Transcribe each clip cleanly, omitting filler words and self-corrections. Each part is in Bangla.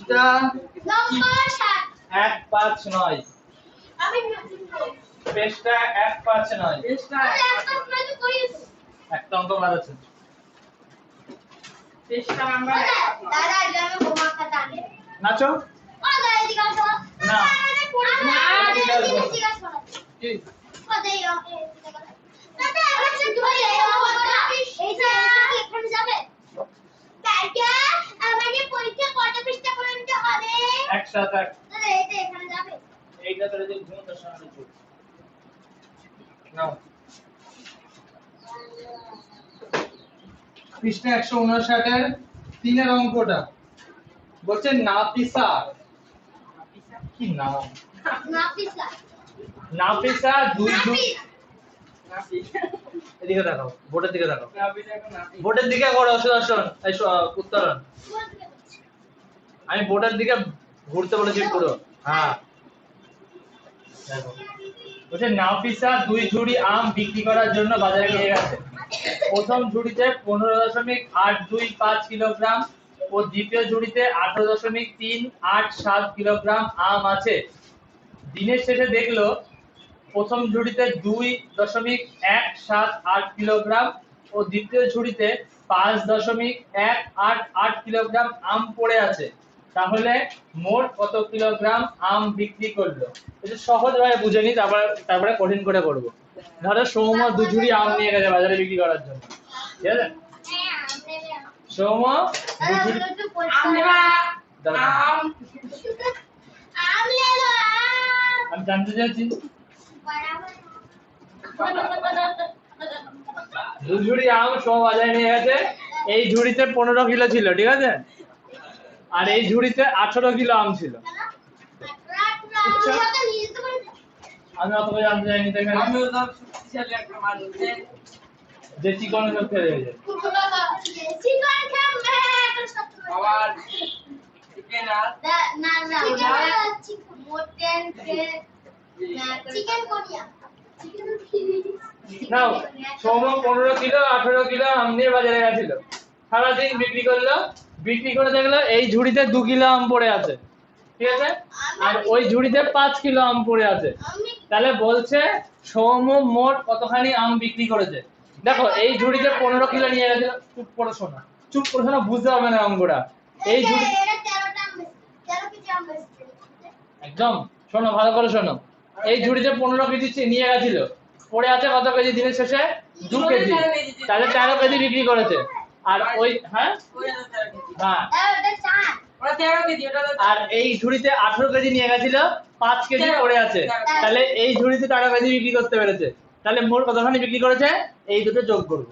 পৃষ্ঠা নম্বর 7 159 আমি পৃষ্ঠা 159 পৃষ্ঠা 159 কই একটা অঙ্ক বাদ আছে পৃষ্ঠা নাম্বার 159 দাদা জানো বোমা খাতা আনে নাচো ও দাদা এদিকে আসো না কি ও দেই দাদা আচ্ছা তুমি এই যে এখানে যাবে কাকা আমাদের পরীক্ষা কত পৃষ্ঠা পর্যন্ত হবে 107 দাদা এই যে এখানে যাবে এইটা তোর যে ঘুমটা সামনে চল নাও পৃষ্ঠা 159 এর 3 এর অঙ্কটা বলছে নাফিসা কি নাম নাফিসা নাফিসা দুই এদিকে দেখাও বোর্ডের দিকে দেখাও বোর্ডের দিকে করো সুদর্শন এই উত্তরণ আমি বোর্ডের দিকে ঘুরতে বলেছি পুরো হ্যাঁ দেখো বলছে নাফিসা 2 ঝুড়ি আম বিক্রি করার জন্য বাজারে নিয়ে গেছে প্রথম ঝুড়িতে 15.825 কিলোগ্রাম ও দ্বিতীয় ঝুড়িতে 18.387 কিলোগ্রাম আম আছে দিনের শেষে দেখলো প্রথম ঝুড়িতে 2.178 কিলোগ্রাম ও দ্বিতীয় ঝুড়িতে 5.188 কিলোগ্রাম আম পড়ে আছে তাহলে মোট কত কিলোগ্রাম আম বিক্রি করলো এটা সহজভাবে বুঝে নি তারপরে কঠিন করে করব ধরো সৌম্য 2 ঝুড়ি আম নিয়ে গেছে বাজারে বিক্রি করার জন্য ঠিক আছে সৌম্য 2 ঝুড়ি আম আমি জানতে চাইছি 2 ঝুড়ি আম সৌম্য বাজারে নিয়ে গেছে এই ঝুড়িতে 15 কিলো ছিল ঠিক আছে আর এই ঝুড়িতে 18 কিলো আম ছিল আমি অত করে জানতে চাইনি তাই আমি তো শক্তিশালী একটা মানুষ যে চিকন সব ফেলে যায় চিকন খাবে আবার চিকেন না চিকেন মোটেন চিকেন কোরিয়া নাও সৌম্য 15 কিলো 18 কিলো আম নিয়ে বাজারে গেছিল সারাদিন বিক্রি করলো বিক্রি করে দেখলো এই ঝুড়িতে 2 কিলো আম পড়ে আছে ঠিক আছে আর ওই ঝুড়িতে 5 কিলো আম পড়ে আছে তাহলে বলছে সৌম্য মোট কতখানি আম বিক্রি করেছে দেখো এই ঝুড়িতে 15 কিলো নিয়ে গেছিল চুপ করে শোনা বুঝতে হবে না অঙ্কটা এই ঝুড়ি একদম শোনো ভালো করে শোনো এই ঝুড়িতে 15 কেজি নিয়ে গেছিল পড়ে আছে কত কেজি দিনের শেষে 2 কেজি তাহলে 13 কেজি বিক্রি করেছে আর ওই হ্যাঁ হ্যাঁ আর এই ঝুড়িতে 18 কেজি নিয়ে গেছিল 5 কেজি পড়ে আছে তাহলে এই ঝুড়িতে 13 কেজি বিক্রি করতে পেরেছে তাহলে মোট কতখানি বিক্রি করেছে এই দুটো যোগ করব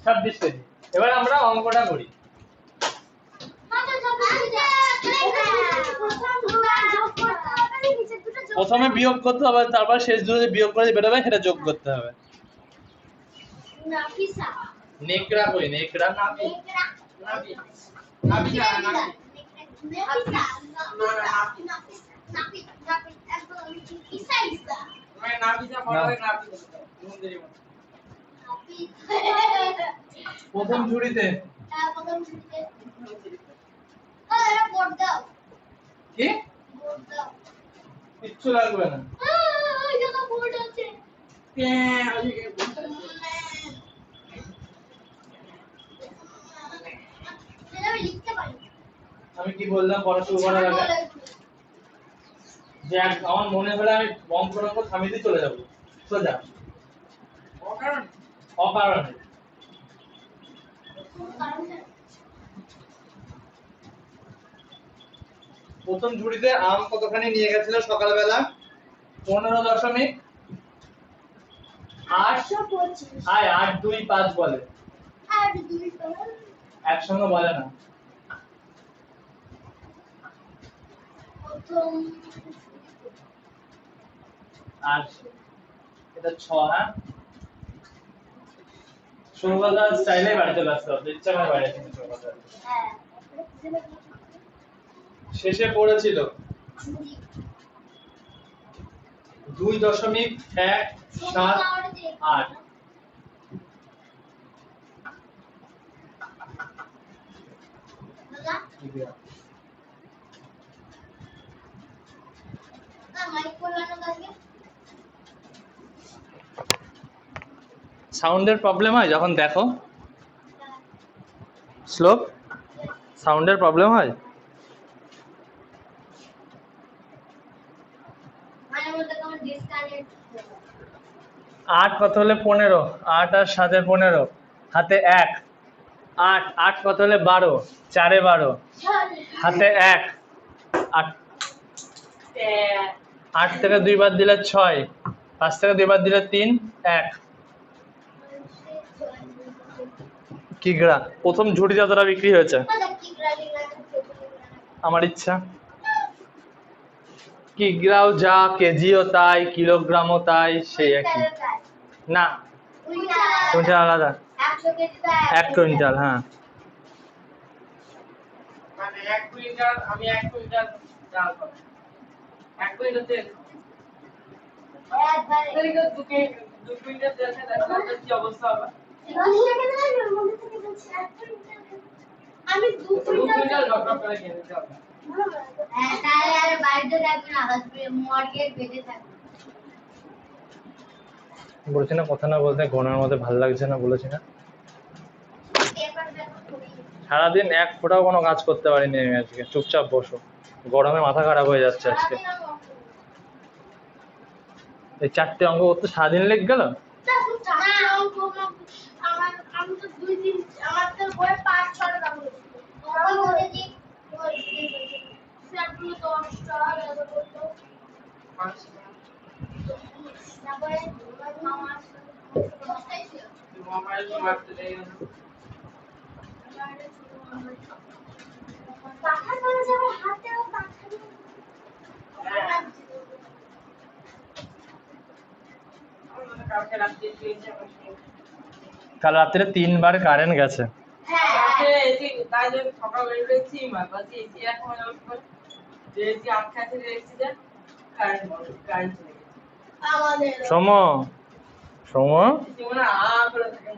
26 কেজি এবার আমরা অঙ্কটা করি প্রথমে বিয়োগ করতে হবে তারপর শেষ দুটো বিয়োগ করে বের হবে সেটা যোগ করতে হবে নাফিসা নেকড়া কই নেকড়া প্রথম ঝুড়িতে কি কিচ্ছু লাগবে না আমি কি বললাম পড়া শুরু করার আগে যে আমার মনে হলো আমি অঙ্ক থামিয়ে দিয়ে চলে যাবো সোজা অকারণে প্রথম ঝুড়িতে আম কতখানি নিয়ে গেছিল সকালবেলা 15.825 বলে একসঙ্গে বলে না আর এটা 6 হ্যাঁ সৌগতার স্টাইলে বাড়ি চলে আসতে হবে ইচ্ছা করে বাড়ি আসতে সৌগতা শেষে পড়েছিল 2.178 দাদা মাইক করলাম না আজকে। সাউন্ডের প্রবলেম হয় যখন দেখো স্লো সাউন্ডের প্রবলেম হয়। মানে মধ্যে তোমার ডিসকানেক্ট 8 কত হলে 15, 8 আর 7 15, হাতে 1, 8 8 কত হলে 12, 4 12, হাতে 1, 8 8 থেকে 2 বাদ দিলে 6, 5 থেকে 2 বাদ দিলে 3, 1। কিগ্রা প্রথম ঝুড়ি যতটা বিক্রি হয়েছে আমার ইচ্ছা। কিগ্রাও যা, কেজিও তাই, কিলোগ্রামও তাই, সেই একই। না কুইন্টাল আলাদা, 1 কুইন্টাল। হ্যাঁ মানে 1 কুইন্টাল, আমি 1 কুইন্টাল চাল পাবো। 1 কুইন্টাল তেল তাহলে তো 2 কুইন্টাল তেল আছে, তাহলে কি অবস্থা হবে? আমি 2 2 কুইন্টাল ডক্টর করে কিনে দিতে হবে। হ্যাঁ তাহলে আর বাড়িতে থাকবে না, মর্গে বেঁধে থাকবে। বলছি না কথা না বলতে ঘোড়ার মধ্যে ভালো লাগছে না, বলেছি না সারাদিন 1 ফোঁটাও কোনো কাজ করতে পারিনি আমি আজকে। চুপচাপ বসো, গরমে মাথা খারাপ হয়ে যাচ্ছে আজকে। এই 4টে অঙ্ক করতে সারাদিন লেগে গেল। আমি তো 2 দিন আমার তো বই 5-6টা দাম হয়েছে। তোমার বলে দি সবগুলো 10 টাকা এত করতে। তারপরে মামা কোথায় ছিল? মোবাইল মারতে দেই না। পাখা করে যাবে হাতেও পাখা নেই। কালকে রাতে শুয়েছি আমি। কাল রাত্রে 3 বার কারেন্ট গেছে। রাতে এসি তাই যে সকাল বের হয়েছি বাসে এসি এখন যে এসি আটকাতে রেখেছি যে কারেন্ট চলে গেছে। আমাদের সোমো সোমো এসি মনে করে থাকে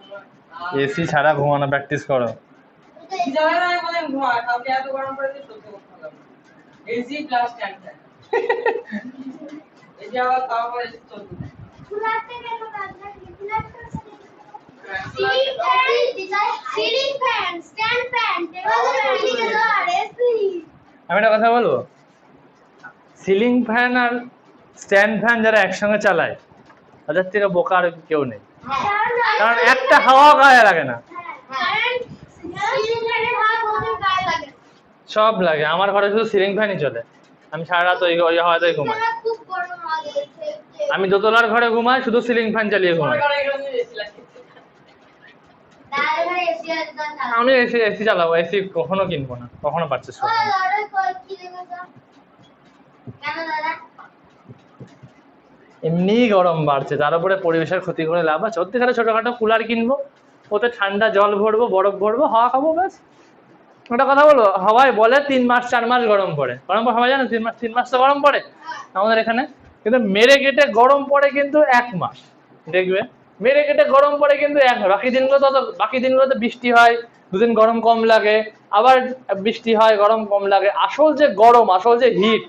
এসি ছাড়া ঘুমানো প্র্যাকটিস করো। জানা না বলে ঘুমা কালকে এত গরম পড়েছে সত্যি কথা বললাম। AC plus stand fan. এই যে আবার তাও করে এসি চলছে। ফুলাতে গেল কাজটা ফুলাতে ceiling fan stand fan table fan AC. আমি একটা কথা বলবো, সিলিং ফ্যান আর স্ট্যান্ড ফ্যান যারা একসঙ্গে চালায় তাদের থেকে বোকা আর কেউ নেই, কারণ একটা হাওয়া গায়ে লাগে না। সিলিং ফ্যানের হাওয়া ওদের গায়ে লাগে। সব লাগে। আমার ঘরে শুধু সিলিং ফ্যানই চলে, আমি সারা রাত ওই হাওয়াতেই ঘুমাই। খুব গরম লাগে। আমি দোতলার ঘরে ঘুমাই, শুধু সিলিং ফ্যান চালিয়ে ঘুমাই। আমার এখানে এসি লাগে। দাদা এসি আর দাদা আমি এসি এসি চালাবো, এসি কখনো কিনবো না, কখনো পারচেস ও করবো না। লড়াই কর কি লেগেছে কেন দাদা? এমনি গরম বাড়ছে, তার উপরে পরিবেশের ক্ষতি করে লাভ আছে? সত্যিকারে ছোটখাটো কুলার কিনবো, ওতে ঠান্ডা জল ভরবো, বরফ ভরবো, হাওয়া খাবো, ব্যাস। একটা কথা বলবো, হাওয়ায় বলে 3 মাস 4 মাস গরম পড়ে, গরম হাওয়া জানো 3 মাস তো গরম পড়ে আমাদের এখানে, কিন্তু মেরে কেটে গরম পড়ে কিন্তু 1 মাস। দেখবে মেরে কেটে গরম পড়ে কিন্তু 1 মাস। বাকি দিনগুলোতে বৃষ্টি হয়, 2 দিন গরম কম লাগে, আবার বৃষ্টি হয়, গরম কম লাগে। আসল যে গরম, আসল যে হিট,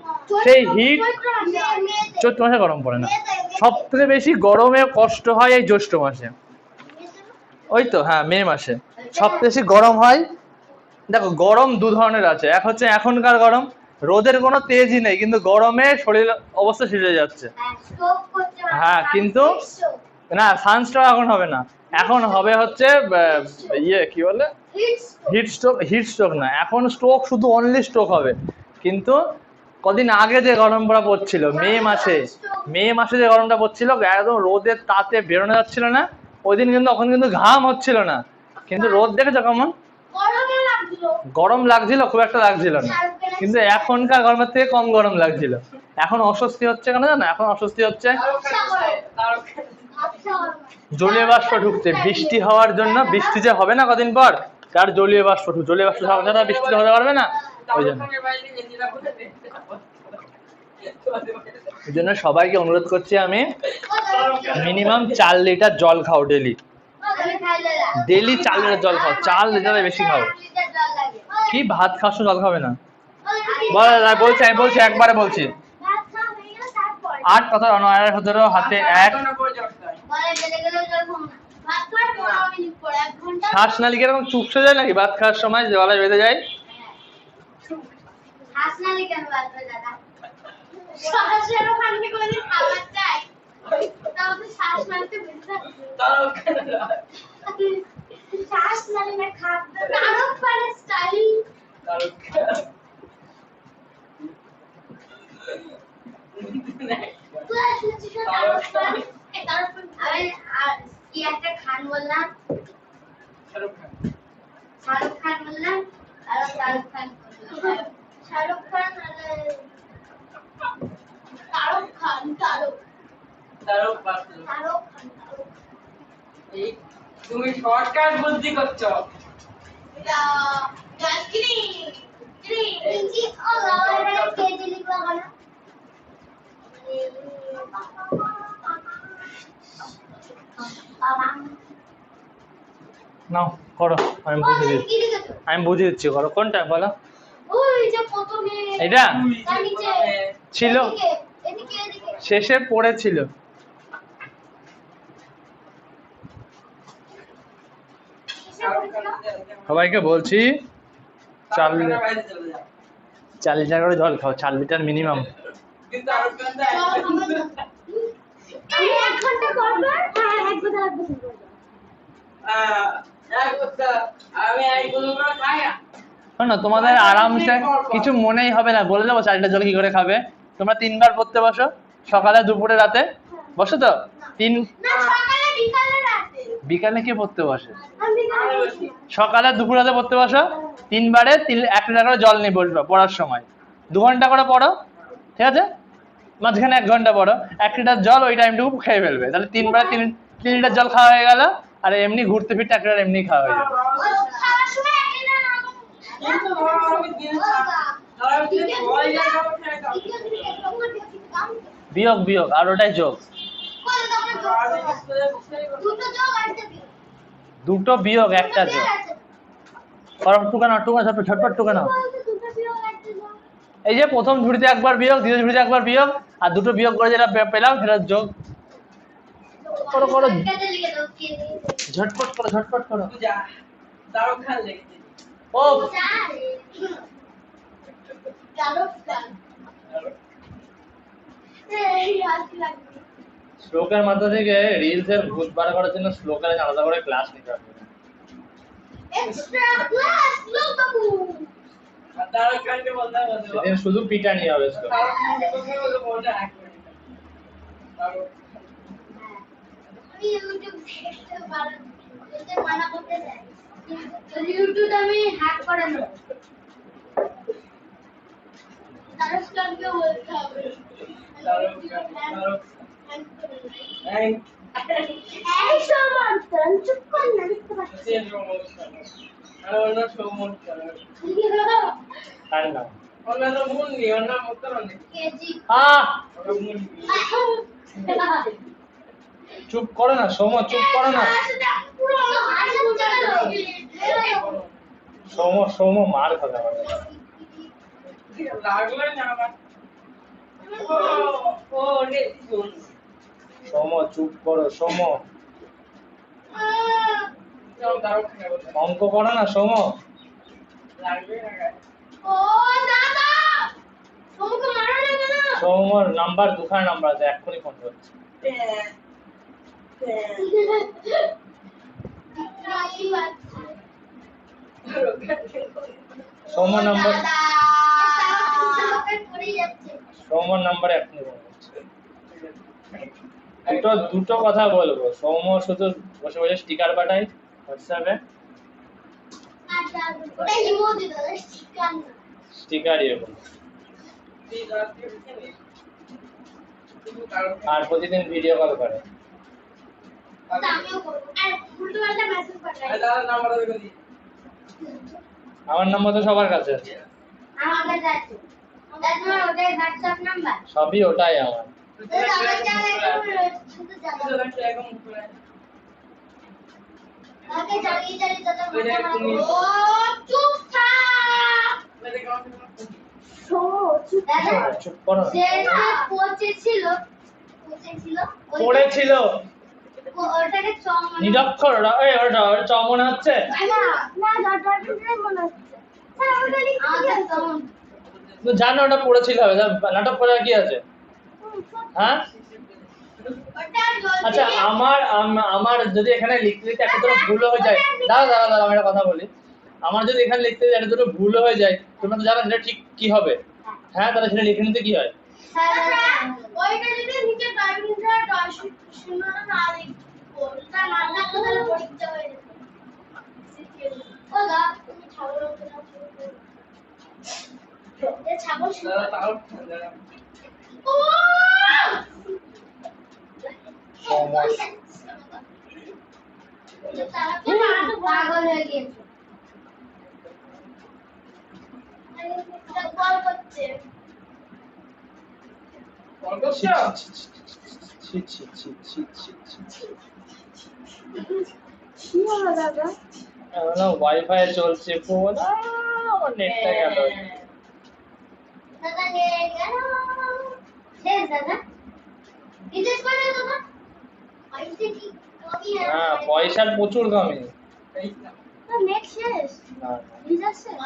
সেই হিট চৈত্র মাসে গরম পড়ে না। সব থেকে বেশি গরমে কষ্ট হয় এই জ্যৈষ্ঠ মাসে, ওই তো হ্যাঁ মে মাসে সব থেকে বেশি গরম হয়। দেখো গরম 2 ধরনের আছে, এক হচ্ছে এখনকার গরম, রোদের কোনো তেজই নেই কিন্তু গরমে শরীর অবস্থা ছিঁড়ে যাচ্ছে। স্ট্রোক করতে পারে। হ্যাঁ, কিন্তু না সানস্ট্রোক এখন হবে না, এখন হবে হচ্ছে ইয়ে কি বলে হিট স্ট্রোক না, এখন স্ট্রোক শুধু অনলি স্ট্রোক হবে। কিন্তু কদিন আগে যে গরমটা পড়ছিল মে মাসে যে গরমটা পড়ছিল, একদম রোদের তাতে বেরোনো যাচ্ছিল না ওই দিন, কিন্তু তখন কিন্তু ঘাম হচ্ছিল না, কিন্তু রোদ দেখেছো কেমন গরমে লাগছিল। গরম লাগছিল, খুব একটা লাগছিল না, কিন্তু এখনকার গরমের থেকে কম গরম লাগছিল। এখন অস্বস্তি হচ্ছে কেন জানো? এখন অস্বস্তি হচ্ছে জলীয় বাষ্প ঢুকছে বৃষ্টি হওয়ার জন্য। বৃষ্টি যে হবে না কদিন পর, তার জলীয় বাষ্প ছাড়া বৃষ্টি হতে পারবে না, ওই জন্য সবাইকে অনুরোধ করছি আমি, মিনিমাম 4 লিটার জল খাও ডেলি। ডেলি 4 লিটার জল খাও, 4 লিটারের বেশি খাও। কি ভাত খাওয়ার সময় জল খাবে না? বলছি আমি বলছি একবারে বলছি, 8 কথা 9 17 হাতে 1 ঘন্টা পরে জল খাই। বলে গেলে গেলে জল খাবো না ভাত খাওয়ার 15 মিনিট পরে 1 ঘন্টা শ্বাসনালী কিরকম চুপসে যায় নাকি ভাত খাওয়ার সময় গলায় বেঁধে যায়? হাসনালি কেন বাজবে দাদা শ্বাসেরও খানকে কোনদিন খাবার চাই তাও তো শ্বাস নালতে বেঁধে থাকবে তারও কেন নয়? শ্বাস নালে না খাদ্য তারও পারে স্টাইল তারও কেন? তুই শুনছিস না তারও পারে তারও আমি কি একটা খান বললাম শাহরুখ খান। শাহরুখ খান বললাম আর শাহরুখ খান বললাম শাহরুখ খান তারক খান তারও বাঁচলো। তারক খান এই তুমি শর্টকাট বুদ্ধি করছো। নাও করো, আমি বুঝিয়ে দিচ্ছি। আমি বুঝিয়ে দিচ্ছি, করো। কোনটা বলো? এটা ছিল, শেষে পড়েছিল। শাহরুখ খান সবাইকে বলছি 4 লিটার বাইরে চলে যাও। 4 লিটার করে জল খাও, 4 লিটার মিনিমাম। কিন্তু শাহরুখ খান তো এক ঘন্টা করবো হ্যাঁ এক ঘন্টা এক কথা আমি এইগুলো না খাই না। না তোমাদের আরামসে কিছু মনেই হবে না, বলে দেবো 4 লিটার জল কি করে খাবে। তোমরা 3 বার পড়তে বসো, সকালে দুপুরে রাতে বসো তো। 3 না সকালে বিকালে রাতে বিকালে কে পড়তে বসে? আমি বিকালে বসি সকালে দুপুর রাতে পড়তে বসো, 3 বারে 1 লিটার করে জল নিয়ে বসবে পড়ার সময়। 2 ঘন্টা করে পড়ো, ঠিক আছে? মাঝখানে 1 ঘন্টা পড়ো, 1 লিটার জল ওই টাইমটুকু খেয়ে ফেলবে। তাহলে 3 বারে 3 লিটার জল খাওয়া হয়ে গেল। আর এমনি ঘুরতে ফিরতে 1 লিটার এমনি খাওয়া হয়ে যাবে। খাওয়ার সময় একটা না কিন্তু আমি দিন তারও কি বল যায় না খাই দাও। বিয়োগ বিয়োগ আর ওটাই যোগ। দুটো বিয়োগ একটা যোগ। করো টুকানো টুকানো ঝটপট টুকানো। এই যে প্রথম ঝুড়িতে একবার বিয়োগ, দ্বিতীয় ঝুড়িতে একবার বিয়োগ, আর দুটো বিয়োগ করে যেটা পেলাম সেটা যোগ। করো করো ঝটপট করো, ঝটপট করো। যা শাহরুখ খান লিখছে। ও শ্লোকের মাথা থেকে রিলস এর ভূত বার করার জন্য শ্লোকের আলাদা করে ক্লাস নিতে হবে। আর শাহরুখ খানকে বলতে হবে সেদিন শুধু পিটা নিয়ে হবে শ্লোক। শাহরুখ খানকে বলতে মজা এক মিনিট। শাহরুখ ইউটিউব আমি হ্যাক করে নেব শাহরুখ খানকে বলতে হবে শাহরুখ খান শাহরুখ থ্যাংক এই সমান চুপ কর না দেখতে পাচ্ছি ইউ আর অন্য সময় তার নাম অন্য মুন্নি অন্য মুত্তরণ কেজি ওটা মুন্নি চুপ করো না সোম, চুপ করো না পুরো হাসির চলে সোম। সোম মার খাবে আমার। লাগলো না আমার ও রে শুন সোম চুপ করো সোম। চল শাহরুখ খান বলতে অঙ্ক করো না সোম। লাগবে না গায়ে। ও দাদা তোমাকে মারো না কেন সোমর নাম্বার দুখানা নাম্বার আছে, এক্ষুনি ফোন করছে। সোমর নাম্বার, সোমর নাম্বার এক্ষুনি ফোন করছে। দুটো কথা বলবো। সোম শুধু বসে বসে স্টিকার পাঠাই হোয়াটসঅ্যাপে, স্টিকার ইয়ে করবো। আর প্রতিদিন ভিডিও কল করে। আমার নাম্বার তো সবার কাছে আছে, সবই ওটাই আমার। চুপ করো না। পচেছিল পচেছিল পড়েছিল ওটাকে চ মনে নিরক্ষর ওটা চ মনে হচ্ছে। না না ডটটাই মনে হচ্ছে স্যার ওটা লিখতে আমাদের তখন তুমি জানো ওটা পড়েছিল হবে, নাটক করার কি আছে? হ্যাঁ ওটা জল আচ্ছা আমার যদি এখানে লিখতে লিখতে একটা দুটো ভুল হয়ে যায়, দাঁড়া আমি একটা কথা বলি, আমার যদি এখানে লিখতে একটা দুটো ভুল হয়ে যায়, তোমরা তো জানো এটা ঠিক কি হবে। হ্যাঁ তাহলে সেটা লিখে নিতে কি হয়? ওইটা যদি নিচে টাইমিংটা 10 না লিখবো তার মানটা তাহলে পরীক্ষা হয়ে যেত ও দা তুমি ছাগল উঠে নাও এ ছাগল শুনো তাও ও সমস্যা। তারা তো পাগল হয়ে গিয়েছে এটা কল করছে কল করছো? ছি ছি ছি ছি ছি ছি ছি। কি হলো দাদা না ওয়াইফাই চলছে ফোন, আমার নেটটা গেল। দাদা নে গেল শেষ দাদা রিচার্জ করে দাও দাদা পয়সা কি কবি হ্যাঁ পয়সার প্রচুর কমই। এই না। নেট শেষ না রিচার্জ শেষ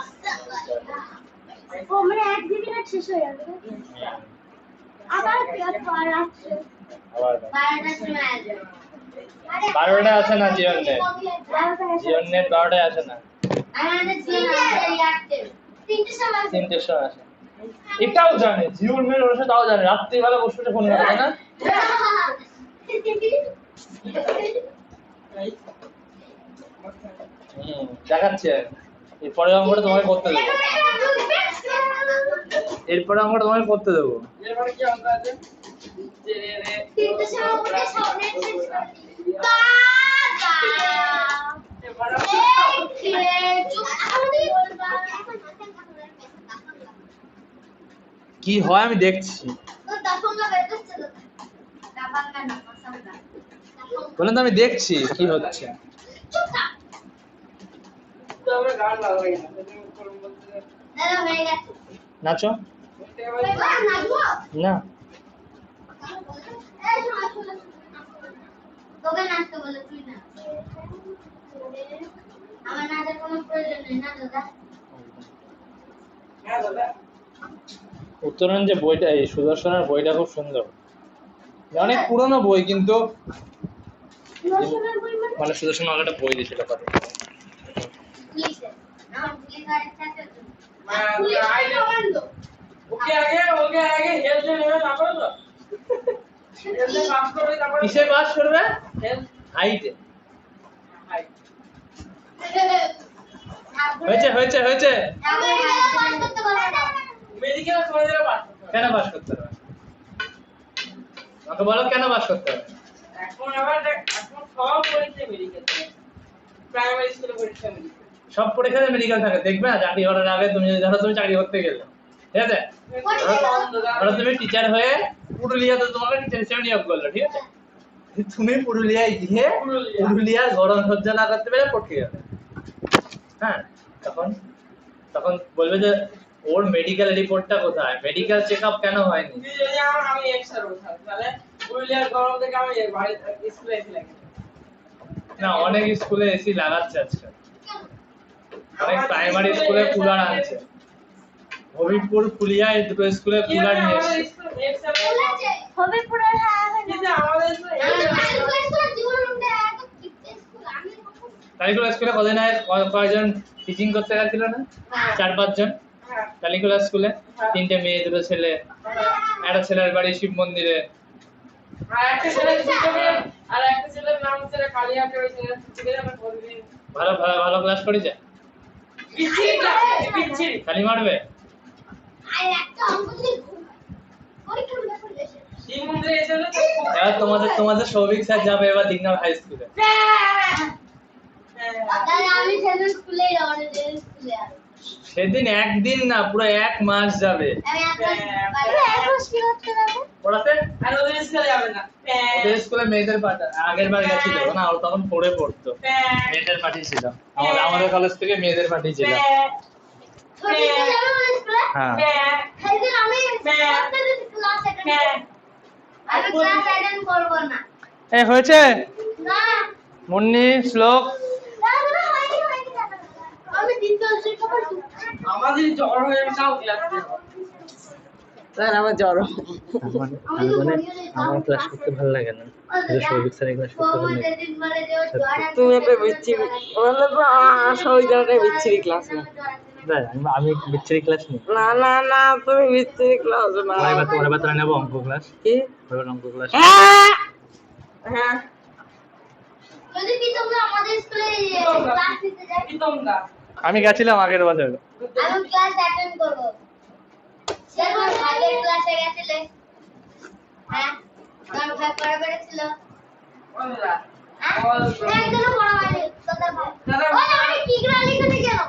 ও মানে 1 জিবি নেট শেষ হয়ে যাবে আবার রাত্রে আবার 12টার সময় আসবে 12টায় আসে না জিওর নেট, জিওর নেট 12টায় আসে না, আমাদের জিও আছে 3টে সময় আসবে 3টের সময় আসে। এটাও জানে জিওর নেট ওর সাথে তাও জানে রাত্রিবেলা বসে বসে ফোন করে, তাই না? এই দেখাচ্ছে। এরপরে অঙ্কটা তোমাকে করতে দেবো, এরপরে অঙ্কটা তোমাকে করতে দেবো। এরপরে কি অঙ্ক আছে? যে রে 3টে সময় উঠে সব নেট শেষ করে দিই এবারে কি হয় আমি দেখছি, বলেন তো আমি দেখছি কি হচ্ছে। তো আমরা গান লাগাই না তুমি করুন বলতে নাচো বলতে পারি না, তোকে নাচতে বলে তুই না আমার নাচের কোনো প্রয়োজন নেই না দাদা হ্যাঁ দাদা উত্তরণ যে বইটা, এই সুদর্শনের বইটা খুব সুন্দর, অনেক পুরনো বই কিন্তু রসুনের বই মানে সুদর্শন একটা বই দিয়েছিল কত। পুলিশের আমার পুলিশ আরেকটা আছে তো হ্যাঁ, পুলিশ আইলে- কমান্ডো ওকে আগে হেলথ নেবে তারপরে তো হেলথ পাস করবে তারপরে কিসে পাস করবে? হেলথ হাইটে। হাই হয়েছে হয়েছে হয়েছে। মেডিকেল কলেজে পাস কেন পাস করতে হবে? আমাকে বলো কেন পাস করতে হবে? এখন আবার এখন সব পরীক্ষা মেডিকেল প্রাইমারি স্কুলে পরীক্ষা মেডিকেল সব পরীক্ষাতে মেডিকেল থাকে, দেখবে না চাকরি করার আগে তুমি ধরো তুমি চাকরি করতে গেলে, ঠিক আছে, ধরো তুমি টিচার হয়ে পুরুলিয়াতে তোমাকে টিচার হিসেবে নিয়োগ করলো, ঠিক আছে, তুমি পুরুলিয়ায় গিয়ে পুরুলিয়ার গরম সহ্য না করতে পেরে পড়তে গেলে, হ্যাঁ তখন তখন বলবে যে ওর মেডিকেল রিপোর্টটা কোথায়, মেডিকেল চেক আপ কেন হয়নি? তুই যদি আমি এক্সট্রা বলতাম তাহলে পুরুলিয়ার গরম থেকে আমি বাড়ি স্কুলে এসে লাগে না অনেক স্কুলে এসি লাগাচ্ছে আজকে, অনেক প্রাইমারি স্কুলে কুলার আনছে, হবিবপুর ফুলিয়ায় দুটো স্কুলে কুলার নিয়ে এসছে। হবে পুরো আমাদের কালিকুলার স্কুলে কদিন আগে কয়েকজন টিচিং করতে গেছিল না, 4-5 জন কালিকুলার স্কুলে, 3টে মেয়ে 2 ছেলে, একটা ছেলের বাড়ি শিব মন্দিরে, আর একটা ছেলের নাম হচ্ছে কালিয়াকে ওই ছেলে থেকে আমরা বলবি ভালো ভালো ভালো ক্লাস করেছে, পিচ্ছি খালি মারবে। শিব মন্দিরে এসে এবার তোমাদের সৌভিক স্যার যাবে এবার দিগনার হাই স্কুলে, আমি সেদিন স্কুলে স্কুলে সেদিন একদিন না পুরো 1 মাস যাবে পড়াতে। আর ওদের স্কুলে যাবে না ওদের স্কুলে মেয়েদের পাঠা, আগের বার গেছিল না ও তখন পড়ে পড়তো, মেয়েদের পাঠিয়েছিল, আমাদের কলেজ থেকে মেয়েদের পাঠিয়েছিল। হ্যাঁ আমি ক্লাস অ্যাটেন্ড করব না। এই হয়েছে না মুন্নি শ্লোক দাদা হয়নি দাদা। আমি দিন চলছে খবর তো। আমাদের জ্বর হয়ে যাও ক্লাস স্যার আমার জ্বর আমার ক্লাস করতে ভালো লাগে না সৌভিক স্যারের ক্লাস করতে ভালো লাগে তুমি একটা বিচ্ছিরি বললে তো সবাই জায়গাটায় বিচ্ছিরি ক্লাস না তাই আমি বিচ্ছিরি ক্লাস নিই না না না তুমি বিচ্ছিরি ক্লাস না এবার তোরা নেবো অঙ্ক ক্লাস কি এবার অঙ্ক ক্লাস হ্যাঁ যদি কি তোমরা আমাদের স্কুলে ক্লাস নিতে যাও কি তোমরা আমি গেছিলাম আগের বছর আমি ক্লাস অ্যাটেন্ড করব। সেরকম আগের ক্লাসে গেছিলে? হ্যাঁ তোমার ভাই পড়া পেরেছিল? বললা একদমই পড়া হয়নি তোদের ভাই। দাদা ওই আমি ঠিক না লিখতে কেন?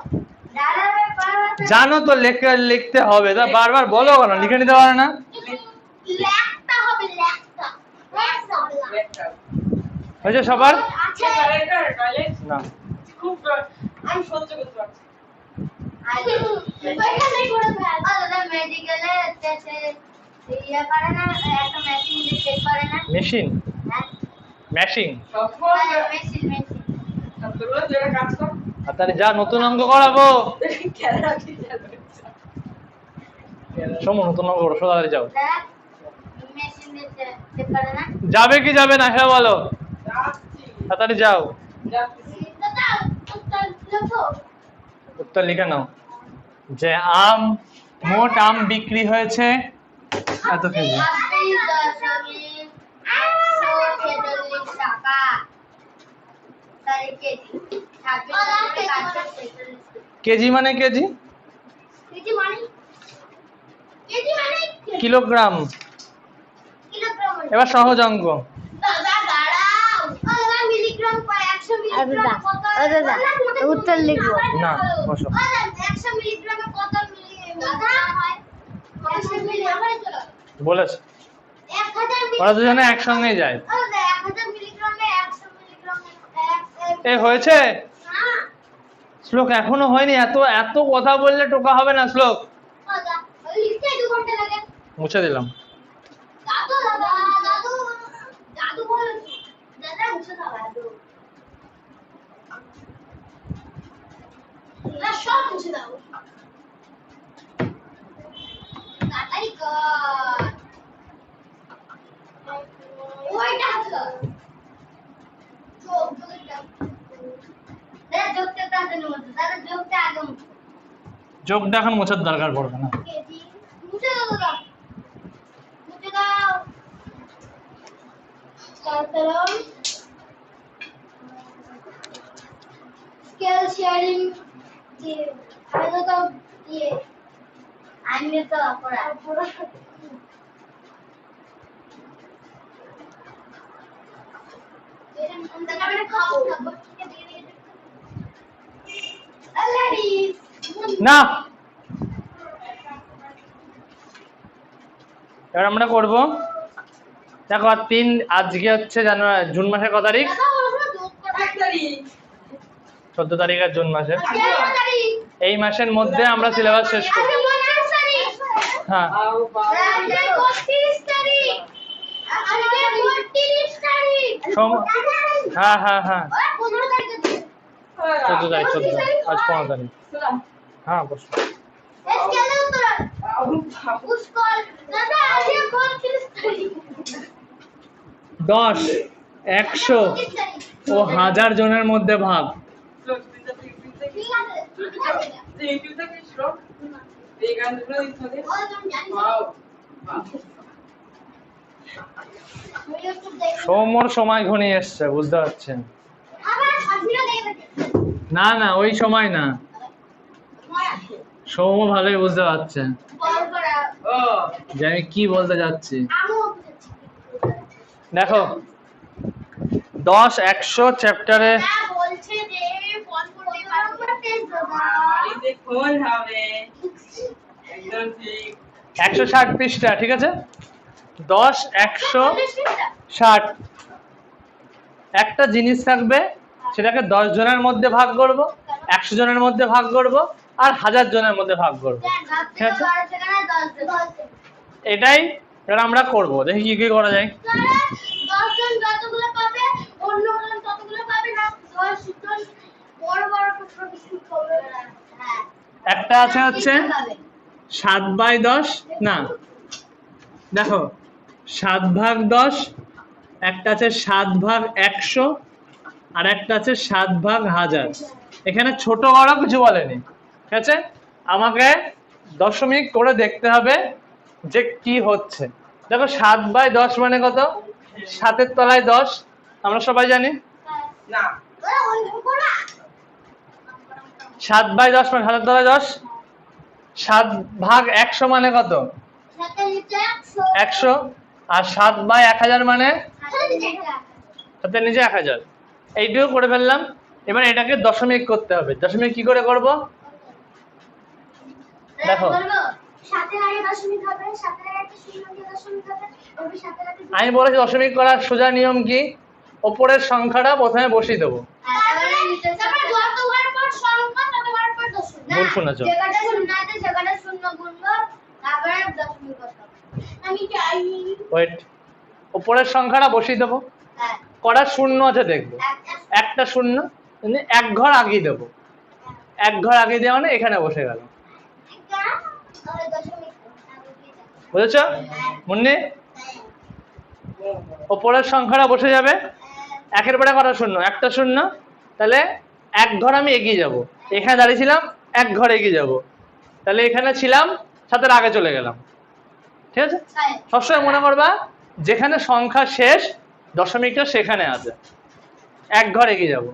দাদা ভাই পড়া জানো তো লিখতে হবে তা বারবার বলো কেন লিখে নিতে পারো না লেখতে হবে লেখতে। হয়েছে সবার আচ্ছা না খুব আমি সহ্য করতে পারছি ওইখানে করে ফেল। দাদা মেডিকেলে টেস্টে ইয়া করে না একটা মেশিন দিয়ে চেক করে না? মেশিন হ্যাঁ ম্যাশিং সবসময় মেশিন মেশিন। ছাত্ররা যারা কাজ করে আর তাহলে যা নতুন অঙ্ক করাবো খেলা কি খেলা সময় নতুন অঙ্ক করো সোজা যাও দাদা মেশিন দিয়ে চেক করে না? যাবে কি যাবে না হ্যাঁ বলো যাচ্ছি তাড়াতাড়ি যাও যাচ্ছি দাদা উত্তর লেখো। উত্তর লিখে নাও যে মোট আম বিক্রি হয়েছে এত কেজি 26.146 টাকা। তারিখে 26.146 কেজি মানে কেজি কেজি মানে কিলোগ্রাম কিলোগ্রাম। এবার সহজ অঙ্ক দাদা দাঁড়াও। দাদা মিলিগ্রাম কয় 100 মিলিগ্রাম কত? দাদা, উত্তর লিখবো। না, বসো। দাদা 100 মিলিগ্রামে কত মিলিগ্রাম হয়? 100 মিলিগ্রামে তো বলেছে 1000 ওরা দুজনে একসঙ্গেই যায় দাদা 1000 মিলিগ্রামে 100 মিলিগ্রামে এ হয়েছে না শ্লোক এখনো হয়নি এত এত কথা বললে টোকা হবে না শ্লোক দাদা লিখতে 2 ঘন্টা লাগে। মুছে দিলাম দাদু দাদা দাদু দাদু বলো দাদা মুছে দাও দাদু। না সব মুছে দাও তাড়াতাড়ি কর। ওইটা হাতে যোগ যোগটা তাড়াতাড়ি মুছে দাদা যোগটা আগে মুছে। যোগটা এখন মোছার দরকার পড়বে না কেজি মুছে দাও দাদা মুছে দাও। তারপর স্কেল শেয়ারিং যে আলাদা তো দিয়ে আমি তো পড়া না এবার আমরা করব দেখো আজকে হচ্ছে জুন মাসের কত তারিখ 14 তারিখ আর জুন মাসের এই মাসের মধ্যে আমরা সিলেবাস শেষ করব হ্যাঁ হ্যাঁ হ্যাঁ হ্যাঁ 14 তারিখ আজ 15 তারিখ হ্যাঁ বসো 10 100 ও 1000 জনের মধ্যে ভাগ সৌম্যর সময় ঘনিয়ে এসছে বুঝতে পারছেন না না ওই সময় না সৌম্য ভালোই বুঝতে পারছে যে আমি কি বলতে যাচ্ছি দেখো 10 100 চ্যাপ্টারে কোন হবে একদম ঠিক 160 পৃষ্ঠা ঠিক আছে 10 160 একটা জিনিস থাকবে সেটাকে 10 জনের মধ্যে ভাগ করব 100 জনের মধ্যে ভাগ করব আর 1000 জনের মধ্যে ভাগ করব ঠিক আছে এটাই এটা আমরা করবো, দেখি কি কি করা যায়। তারা 10 জন যতগুলো পাবে অন্যজন ততগুলো পাবে না, 10 জন বড় বড় টুকরো বিস্কুট খাবে। হ্যাঁ একটা আছে হচ্ছে 7/10, না দেখো 7/10, একটা আছে 7/100, আর একটা আছে 7/1000। এখানে ছোট বড় কিছু বলেনি, ঠিক আছে? আমাকে দশমিক করে দেখতে হবে যে কি হচ্ছে। দেখো 7/10 মানে কত? 7-এর তলায় 10, আমরা সবাই জানি। না ওরা অঙ্ক না 7/10 মানে 7-এর তলায় 10। 7/100 মানে কত? সাথে নিচে 100। আর 7/1000 মানে সাথে নিচে 7 এর নিচে 1000। এইটুকু করে ফেললাম। এবার এটাকে দশমিক করতে হবে। দশমিক কি করে করব? দেখো। বলবো সাথে আগে দশমিক হবে, সাথে আগে একটা শূন্য দিয়ে দশমিক হবে, ওর সাথে আগে আমি বলেছি দশমিক করার সোজা নিয়ম কি? ওপরের সংখ্যাটা প্রথমে বসিয়ে দেবো। তারপরে যতবার পর সংখ্যা ততবার পর দশমিক। ভুল শুনেছো। যেখানে শূন্য আছে সেখানে শূন্য গুনবো, তারপরে দশমিক বসাবো। আমি জানি। ওয়েট, ওপরের সংখ্যাটা বসিয়ে দেবো। হ্যাঁ কটা শূন্য আছে দেখবো। একটা একটা শূন্য, মানে এক ঘর আগিয়ে দেবো। এক ঘর আগিয়ে দেওয়া মানে এখানে বসে গেল। তাহলে দশমিক আগে দিয়ে দাও। বুঝেছো মুন্নি? ওপরের সংখ্যাটা বসে যাবে। একের পরে কটা শূন্য? একটা শূন্য। তাহলে এক ঘর আমি এগিয়ে যাব। এখানে দাঁড়িয়েছিলাম, এক ঘর এগিয়ে যাব। তাহলে এখানে ছিলাম, 7-এর আগে চলে গেলাম। ঠিক আছে? হ্যাঁ সবসময় মনে করবা যেখানে সংখ্যা শেষ দশমিকটা সেখানে আছে। এক ঘর এগিয়ে যাব।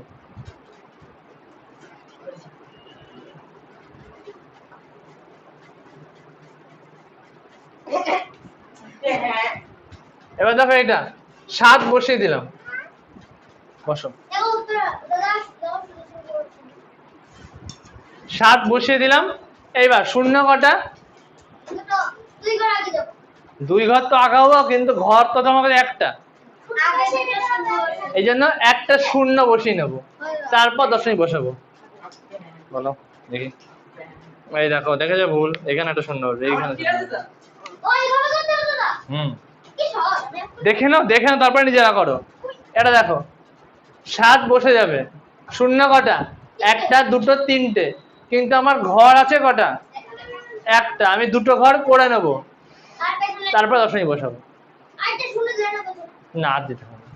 হ্যাঁ এবার দেখো এটা 7 বসিয়ে দিলাম। বসো। দেখো উত্তর দাদা 7 বসিয়ে দিলাম। এইবার শূন্য কটা? দুটো দুই ঘর আগে যাবো। 2 ঘর তো আগাবো, কিন্তু ঘর তো তোমাকে একটা। আগে সেটা শূন্য এই জন্য একটা শূন্য বসিয়ে নেবো, তারপর দশমিক বসাবো। বলো দেখি। এই দেখো, দেখেছো ভুল? এখানে একটা শূন্য বসবে, এইখানে ঠিক আছে তো? ওই ঘরে করতে হবে দাদা। হুম, কি সহজ। দেখে নাও, দেখে নাও, তারপরে নিজেরা করো। এটা দেখো 7 বসে যাবে। শূন্য কটা? একটা, দুটো, তিনটে। কিন্তু আমার ঘর আছে কটা? একটা। আমি দুটো ঘর করে নেবো, আর পেছনে তারপর দশমিক বসাবো। আরেকটা শূন্য ধরে না কত? না, আর দিতে হবে না।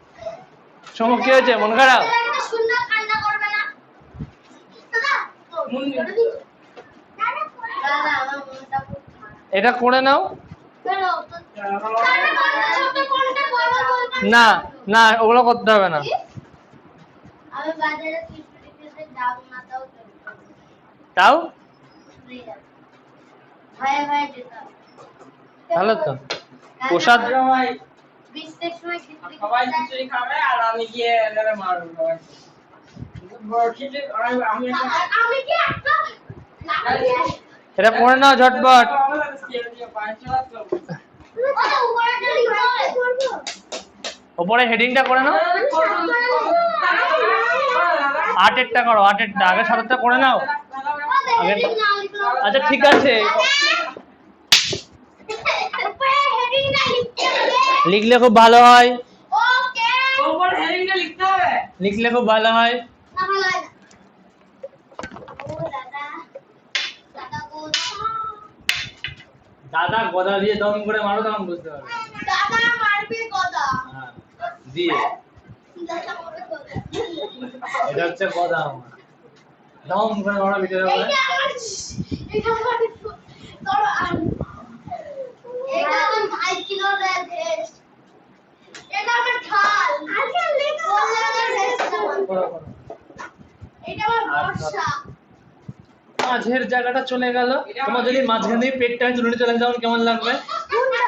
সমু কি হয়েছে? মন খারাপ? একটা শূন্য কান্না করবে না দাদা। মুন্নি। দাদা আমার মনটা খুব খারাপ। এটা করে নাও। কেন? ছোট কোনটা বড় বলবেন? না না, ওগুলো করতে হবে না। আমি বাজারে কিস্তিতে যাব না, তাও তাও ভয়ে ভয়ে যেতাম। ভালো তো। প্রসাদ সবাই 20 সময় কিস্তি সবাই খিচুড়ি খাবে আর আমি গিয়ে এখানে মারবো সবাই। বড় খিচুড়ি আমি একটা আমি কি একটা এটা করে নাও ঝটপট। আমাদের স্কেল দিয়ে পাঁচ চালাতে হবে। ওটা উপরেটা লিখতে হবে করব। ওপরে হেডিংটা করে নাও। 8-এরটা করো, 8-এরটা আগে 7-এরটা করে নাও। হেডিং না লিখলো। আচ্ছা ঠিক আছে, উপরে হেডিং না লিখতে হবে। লিখলে খুব ভালো হয়। ওকে ওপর হেডিংটা লিখতে হবে। লিখলে খুব ভালো হয়। না ভালো হয় না। ও দাদা দাদা বলছো দাদা গদা দিয়ে দম করে মারো, তখন বুঝতে পারবে। দাদা মারবে কথা। হ্যাঁ, দিয়ে দাদা মারবে কথা। এটা হচ্ছে গদা আমার। দম করে মারো ভিতরে বলে। এটা আমার ধরো এটা আমার 5 কিলো রেস। এটা আমার ঢাল। আচ্ছা লেখো। করো, করো। এটা আমার বর্ষা। মাঝের জায়গাটা চলে গেল। তোমার যদি মাঝখানে দিয়ে পেটটা চলে চলে যাও কেমন লাগবে? কোনটা?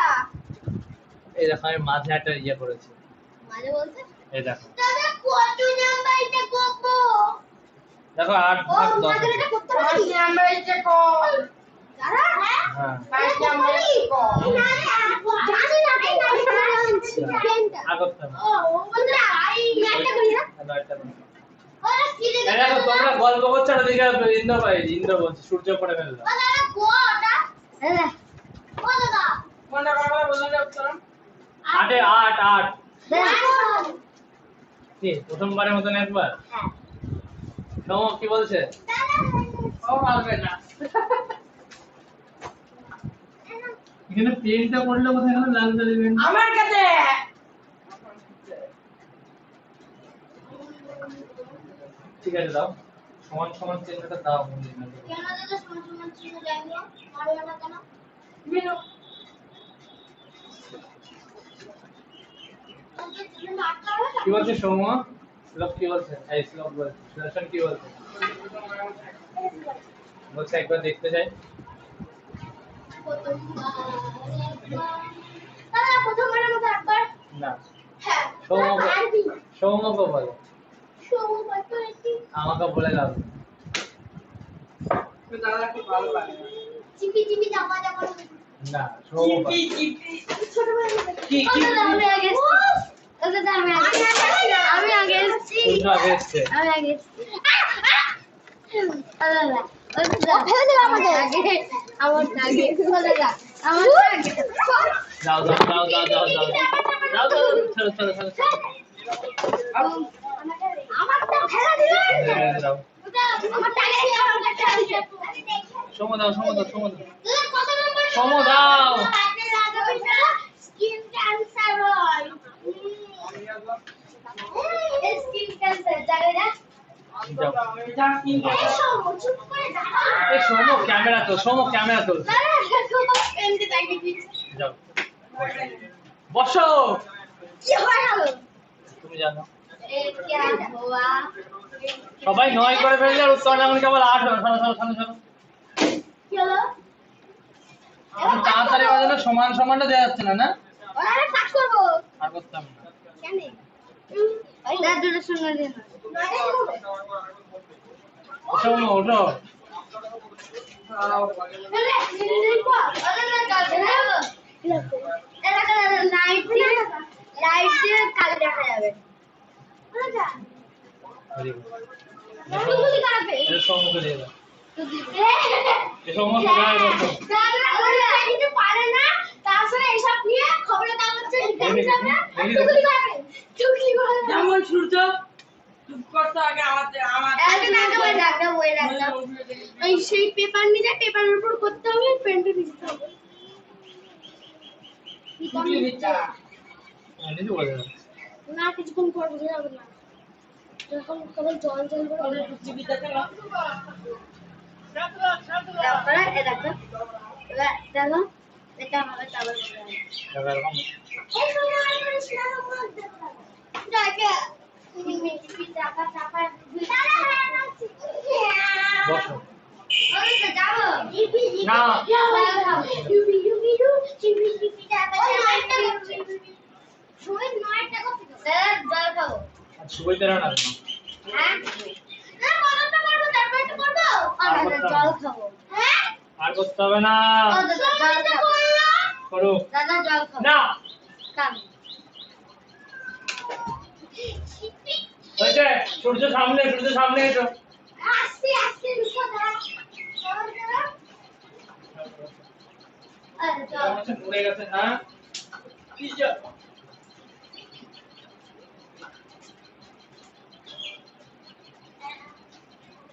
এই দেখো আমি মাঝে একটা ইয়ে করেছি। মানে বলতে এই দেখো, দাদা কত নাম্বার এটা করব? দেখো 8/10 মাঝে এটা করতে পাঁচ পারি? নাম্বার এটা কল। দাদা হ্যাঁ, পাঁচ নাম্বার এটা কল। জানি না এই নাম্বারটা জানছি পেনটা। আগত ও বলতে আই একটা করি না। নয়টা। ওরা কি রে? এই দেখো তোমরা গল্প করছো আর ওদিকে ইন্দ্র বলছে সূর্য পড়ে ফেললো। ও দাদা কোটা? দাদা ও দাদা কোনটা কাকা বললেন উত্তর? 8 এ 8 দেখো কি প্রথমবারের মতন একবার হ্যাঁ সৌম কি বলছে? ও পারবে না। এখানে পেনটা পড়লে কোথায় গেল লাল কালি পেন? আমার কাছে ঠিক আছে দাও সমান সমান চিহ্নটা দাও কেন দাদা সমান সমান চিহ্ন দেয়নি পারবে না কেন বিনো তুমি মারতে হবে কি বলছে সৌম? শ্লোক কি বলছে? এই শ্লোক বলছে সুদর্শন কি বলছে? বলছে একবার দেখতে যাই। দাদা প্রথমবারের মতো একবার না হ্যাঁ সৌম্য আরবি সৌম্যকে বলো সৌম্য তো একটি আমাকে বলে দাও দাদা খুব ভালো লাগে চিপি চিপি চাপা চাপা না সৌম্য চিপি চিপি ছোটবেলা কি কি আমি আগে এসেছি। ও দাদা আমি আগে এসেছি। সূর্য আগে এসছে আমি আগে এসেছি। ও দাদা, ও দাদা, ফেলে দিল আমাকে। আমার আগে। ও দাদা, আমার আগে। যাও যাও যাও যাও যাও যাও যাও যাও চলো চলো চলো চলো আমারটা ফেলে দিল যাও ওটা আমারটা আগে আমারটা ফেলে দিল সৌম্য দাও সৌম্য দাও সৌম্য দাও দাদা কত নম্বর সৌম্য দাও স্কিন ক্যান্সার হয় স্কিন ক্যান্সার জানে না যাও যা কিনতে এই সৌম্য চুপ করে দাঁড়া এই সৌম্য ক্যামেরা তো সৌম্য ক্যামেরা তো দাঁড়া পেনটি লাগিয়ে দিচ্ছি যাও বসো কি হয়ে গেল তুমি জানো এ क्या हुआ সবাই 9 করে ফেললে আর উত্তর যেমন কেবল 8 হলো চলো চলো চলো চলো কি হলো এখন তাড়াতাড়ি বাজালে সমান সমানটা দেওয়া যাচ্ছে না না ওরা কাজ করবো আর করতাম না কেন দাদা দুটো শূন্য দিন। সৌম্য ওঠো লাইট দিয়ে কালি দেখা যাবে। ভেরি গুড এটা সৌম্যকে দিয়ে দাও এই সৌম্য সবাই বসো পারে না তারপরে এইসব নিয়ে খবরের কাগজে লিখে যাবে দেখি, চুগলি করবে চুগলি করবে যেমন সূর্য চুপ করতে আগে আমার একদিন আগে বই রাখতে বই রাখতে। এই সেই পেপার নিয়ে পেপারের উপর করতে হবে পেনটা দিতে হবে চুপি দিচ্ছা নিজে বলে দাও না কিছুক্ষণ পর বুঝে যাবে না যখন কেবল জল জল করে ওদের চুপি দিতে না তারপরে এ দেখো। এবার দেখো, এটা আমাকে চাবার বলে হবে। দাদা এরকম এই সময় আমার স্নান করতে হবে দেখে তুমি মেটি টাকা টাকা দাঁড়া হয়ে যাচ্ছে বসো ওই তো যাবো না। ইউপি ইউপি ইউ চিপি চিপি টাকা টাকা সময় 9 টাকা দাদা জল খাবো। আর সুবই তেরা না হ্যাঁ না কতটা করব তারপর তো করব আর দাদা জল খাবো। হ্যাঁ আর করতে হবে না ও দাদা জল খাবো। করো দাদা জল খাবো। না কাম। চিপি হয়েছে সূর্য সামনে এসো আস্তে আস্তে রুকো দাঁড়া দাঁড়া আরে চল আচ্ছা পড়ে গেছে হ্যাঁ কি যা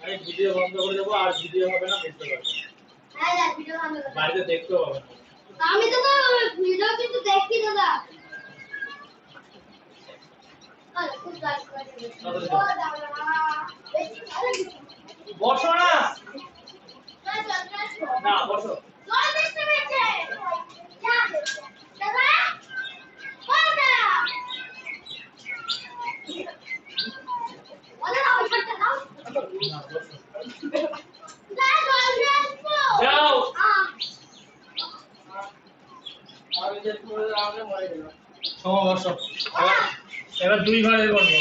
আরে ভিডিও বন্ধ করে দেবো আর ভিডিও হবে না দেখতে পারবে হ্যাঁ যা ভিডিও ভালো করে বাড়িতে দেখতেও হবে না আমি তো ভিডিও কিন্তু দেখি দাদা আরে খুব গাছ করে ও দাদা বেশি ভালো কিছু বসো না না বসো জল দেখতে পেয়েছে যা দাদা ও দাদা ওদের ওই করতে দাও না বসো দাদা জল আসবো যাও আমি যে করে আমাকে মরে গেল সময় বসো এবার 2 ঘরে করবো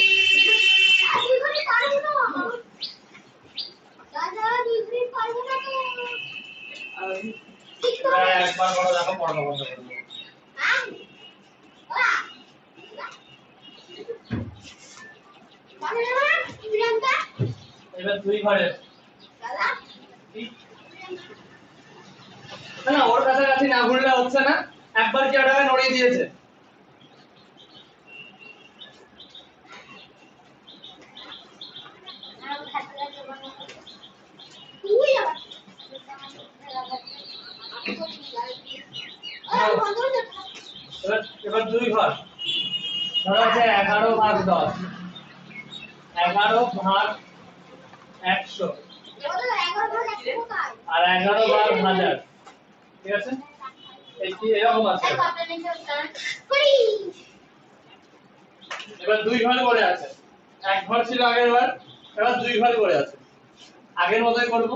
দুই পারবো না দাদা দুই পারবো না তো আমি ঠিক তো এবার একবার করো দেখো পড়া বন্ধ করে দেবো হ্যাঁ ওরা মানে না প্রিয়াঙ্কা এবার 2 ঘরে দাদা না ওর কাছাকাছি না ঘুরলে হচ্ছে না একবার কি ওটাকে নড়িয়ে দিয়েছে? তুই আবার এবার দুই ঘর ধরো আছে 11 ভাগ 10, 11 ভাগ 100 আর 11 ভাগ 1000, ঠিক আছে? এই কি এরকম আছে। এবার দুই ঘর করে আছে, এক ঘর ছিল আগের বার, এবার দুই ঘর করে আছে। আগের মতই করব,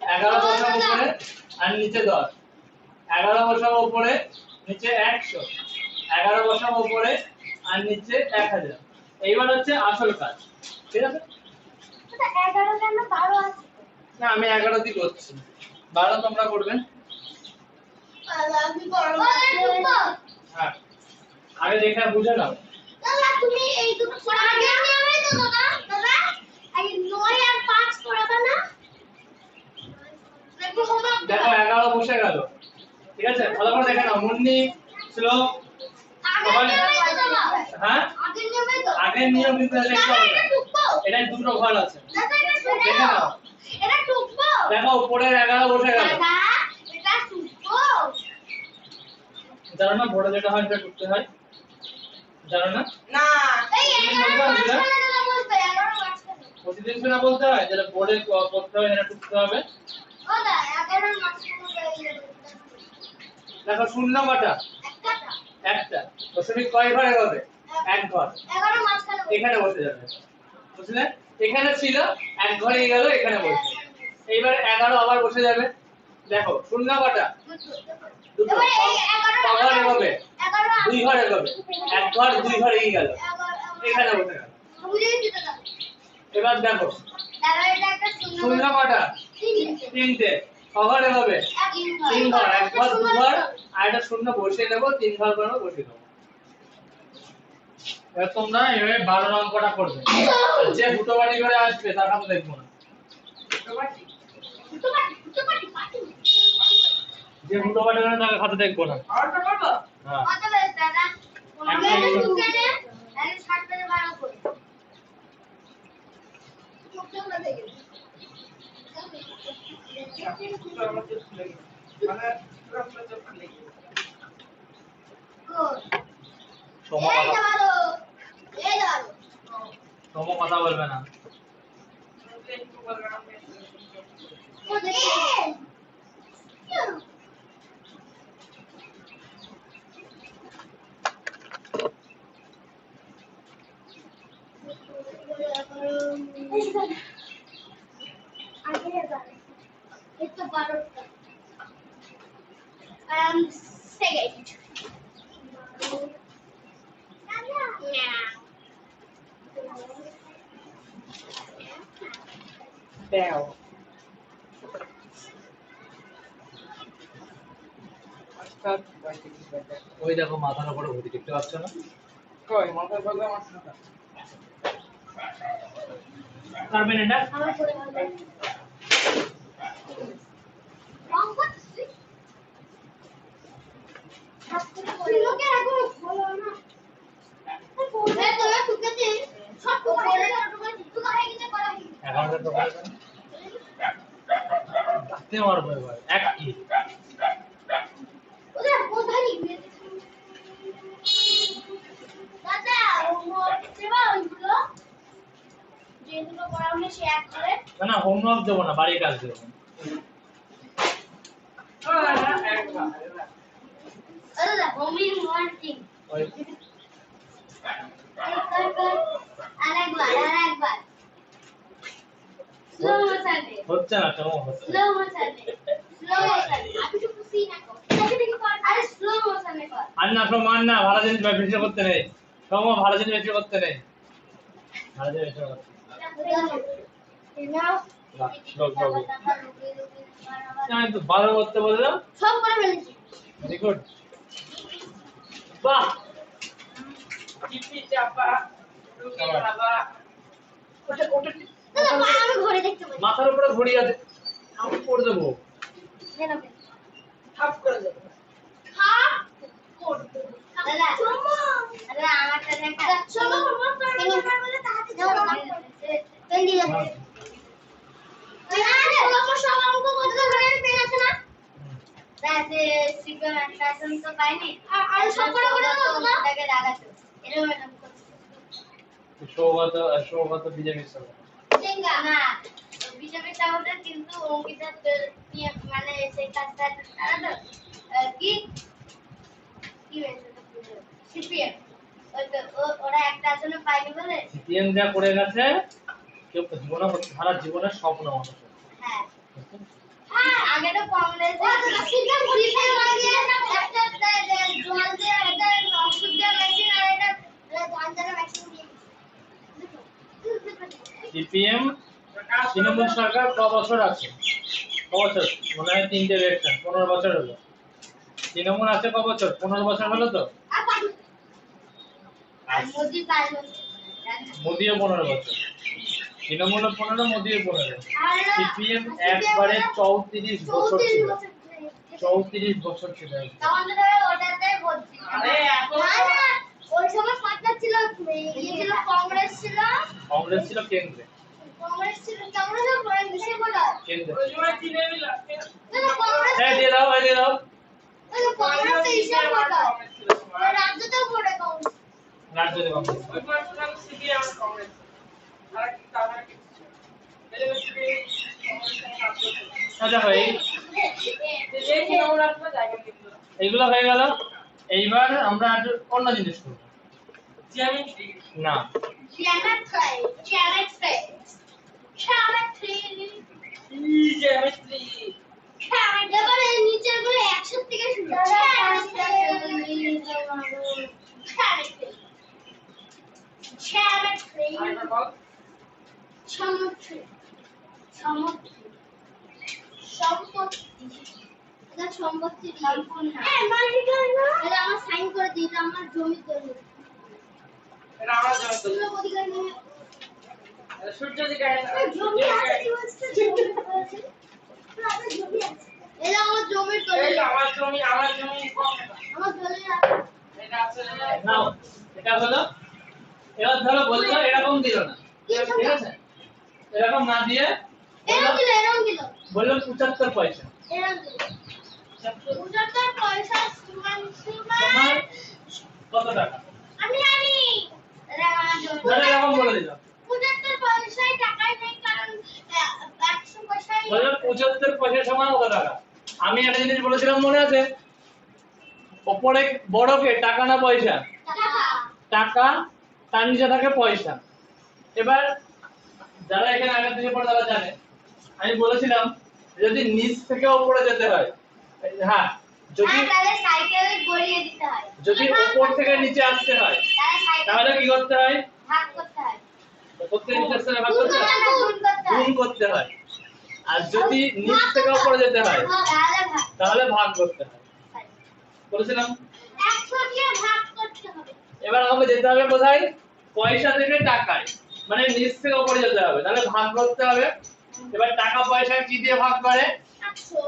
11 বসাবো উপরে আর নিচে 10, 11 বসাবো উপরে নিচে 100, 11 বসাবো উপরে আর নিচে 1000। এইবার হচ্ছে আসল কাজ, ঠিক আছে? না আমি 11 দিয়ে করছি, 12 তোমরা করবে। হ্যাঁ আগে দেখে বুঝে নাও। তুমি এই দুটো আগে নিয়মে তো দাদা এই 9 আর 5 করাবা না? দেখো দেখো 11 বসে গেল, ঠিক আছে? ভালো করে দেখে নাও। মুন্নি শ্লোক হ্যাঁ আগের নিয়ম কিন্তু দেখতে হবে না। এটা দুটো ঘর আছে, দেখে নাও। এটা টুকবো দেখো উপরে 11 বসে গেল। দাদা এটা টুকবো জানো না বড় যেটা হয় সেটা টুকতে হয়, জানো না? না এই 11 মাঝখানে বলতে 11 মাঝখানে প্রতিদিন শুনে বলতে হয় যেটা বোর্ডে করতে হয় এটা টুকতে হবে। ও দা 11 মাঝখানে দেখো শূন্য কটা? একটা। দশমিক কয় ঘরে হবে? এক ঘর। 11 মাঝখানে এখানে বসে যাবে, বুঝলে? এখানে ছিল এক ঘরে গেল, এখানে বসে। এইবার 11 আবার বসে যাবে। দেখো শূন্য কটা? দুটো। কঘরে হবে? দুই ঘরে হবে। এক ঘর দুই ঘরে গেল, এখানে বসে গেল। এবার দেখো শূন্য কটা? তিনটে। কঘরে হবে? তিন ঘর। এক ঘর দু ঘর আর একটা শূন্য বসিয়ে দেবো, তিন ঘর করে বসিয়ে দেবো। এবার তোমরা এভাবে 12 অঙ্কটা করবে। যে দুটো বাড়ি করে আসবে তার হাতে দেখবো না। যে দুটো বাড়ি করে তার হাতে দেখবো না। আরেকটা করবো? হ্যাঁ মানে পুরো চোখ খুলে গেছে। সোম কথা বলবে না। একটু বলবেন আপনি। Second. Bell. ওই দেখো মাথার উপরে ঘুড়ি, দেখতে পাচ্ছ না? কই মাথার বাগা মাছটা? পারবেন এটা? এগারোটা তো পারবে না। ডাকতে মারবো এবার এক কি। না না হোমওয়ার্ক দেবো না, বাড়ির কাজ দেবো। ওই আরেকবার স্লো মোশনে হচ্ছে না কেমন হচ্ছে? স্লো মোশনে আমি তো খুশি না কর দেখি কর আরে স্লো মোশনে কর আর না প্রমাণ না, ভালো জিনিস ব্যবহার করতে নেই। সম ভালো জিনিস ব্যবহার করতে নেই, ভালো জিনিস ব্যবহার করতে। নাও লোক বাবু আমি তো ভালো করতে বললাম। সব করে ফেলেছি ভেরি গুড, বাহ। চিপি চাপা রুগী বাবা ওটা ওটা দাদা আমি ঘরে দেখতে পাই মাথার উপরে ঘড়ি আছে, আমি পড়ে দেবো। জানো থাপ করে দেব। হ্যাঁ দাদা দাদা আমার কাছে একটা চলো হোমওয়ার্ক করে নিয়ে বলে তাহাতে চলো পেন দিয়ে দাও আরে ওরকম সব অঙ্ক করতে ধরে পেন আছে না তাতে সিগন্যাল একটা আসন তো পাইনি আর সব করে করে দাও না তাকে লাগাতো এরকম একটা সৌগত বিজেপি সরকার সিঙ্গা না বিজেপি চাওটা কিন্তু অঙ্কিতা মানে সেই কাজটা তারা কি কি হয়েছে সিপিএম ওই তো ওরা একটা আসনে পাইনি বলে সিপিএম যা করে গেছে কেউ জীবনে সারা জীবনের স্বপ্ন মানুষের হ্যাঁ হ্যাঁ আগে তো কংগ্রেস সিপিএম সিপিএম লাগিয়ে একটা জল দিয়ে এটা ওষুধ দিয়ে মেশিন আর এটা ধান মেশিন দিয়ে সিপিএম তৃণমূল সরকার ক বছর আছে ক বছর মনে হয় 3টে ইলেকশন 15 বছর হলো তৃণমূল আছে ক বছর 15 বছর হলো তো আর মোদি কাজ মোদিও 15 বছর তৃণমূলও 15 মোদিও 15 সিপিএম একবারে 34 বছর ছিল 34 বছর ছিল তখন তো ওটাতে ভোট দিল আরে এখন ওই সময় সরকার ছিল ইয়ে ছিল কংগ্রেস ছিল কেন্দ্রে কংগ্রেস পরে দেশে বলা কেন্দ্রে ওই সময় চিনে মিলা কংগ্রেস হ্যাঁ দিয়ে দাও দিয়ে দাও কংগ্রেস তো হিসাব করতো রাজ্য তো পড়ে কংগ্রেস রাজ্য দেব ওই সময় সিপিএম কংগ্রেস আর কি তারা কি এই সিপিএম আচ্ছা ভাই এই কি নাম রাখবে জায়গা কিন্তু এইগুলো হয়ে গেল এইবার আমরা আর অন্য জিনিস করব জ্যামিতি না জ্যামিতি জ্যামিতি এবারে নিচের গুলো একসাথে থেকে শুরু আরেকবার বল সম্পত্তি এটা সম্পত্তি সম্পূর্ণ এটা আমার সাইন করে দিই এটা আমার জমি করে এটা আমরা জানতে তুমি অধিকার নিয়ে সূর্য দিকে জমি আছে কি বলছিস জমি আছে আপনার জমি আছে এটা আমার জমির করে এই আমার জমি আমার জমি আছে এটা আছে নাও এটা হলো এবার ধরো বলছো এরকম দিল না ঠিক আছে এরকম না দিয়ে এরকম দিল বললো 75 পয়সা এরকম দিল 75 পয়সা সমান তোমার কত টাকা আমি জানি এটা আমার জমি ধরো এরকম বলে দিলাম 75 পয়সায় টাকাই নেই কারণ 100 পয়সায় বললো 75 পয়সা সমান কত টাকা আমি একটা জিনিস বলেছিলাম মনে আছে উপরে বড়কে টাকা না পয়সা টাকা তার নিচে থাকে পয়সা এবার যারা এখানে আগে থেকে পড়ে তারা জানে আমি বলেছিলাম যদি নিচ থেকে উপরে যেতে হয় হ্যাঁ যদি তাহলে সাইকেল গড়িয়ে দিতে হয় যদি উপর থেকে নিচে আসতে হয় তাহলে কি করতে হয় ভাগ করতে হয় উপর থেকে নিচে আসতে হয় ভাগ করতে হয় গুণ করতে হয় গুণ করতে হয় আর যদি নিচ থেকে উপরে যেতে হয় তাহলে ভাগ তাহলে ভাগ করতে হয় বলেছিলাম 100 দিয়ে ভাগ করতে হবে এবার আমাকে যেতে হবে কোথায় পয়সা থেকে টাকায় মানে নিচ থেকে উপরে যেতে হবে তাহলে ভাগ করতে হবে এবার টাকা পয়সা কি দিয়ে ভাগ করে 100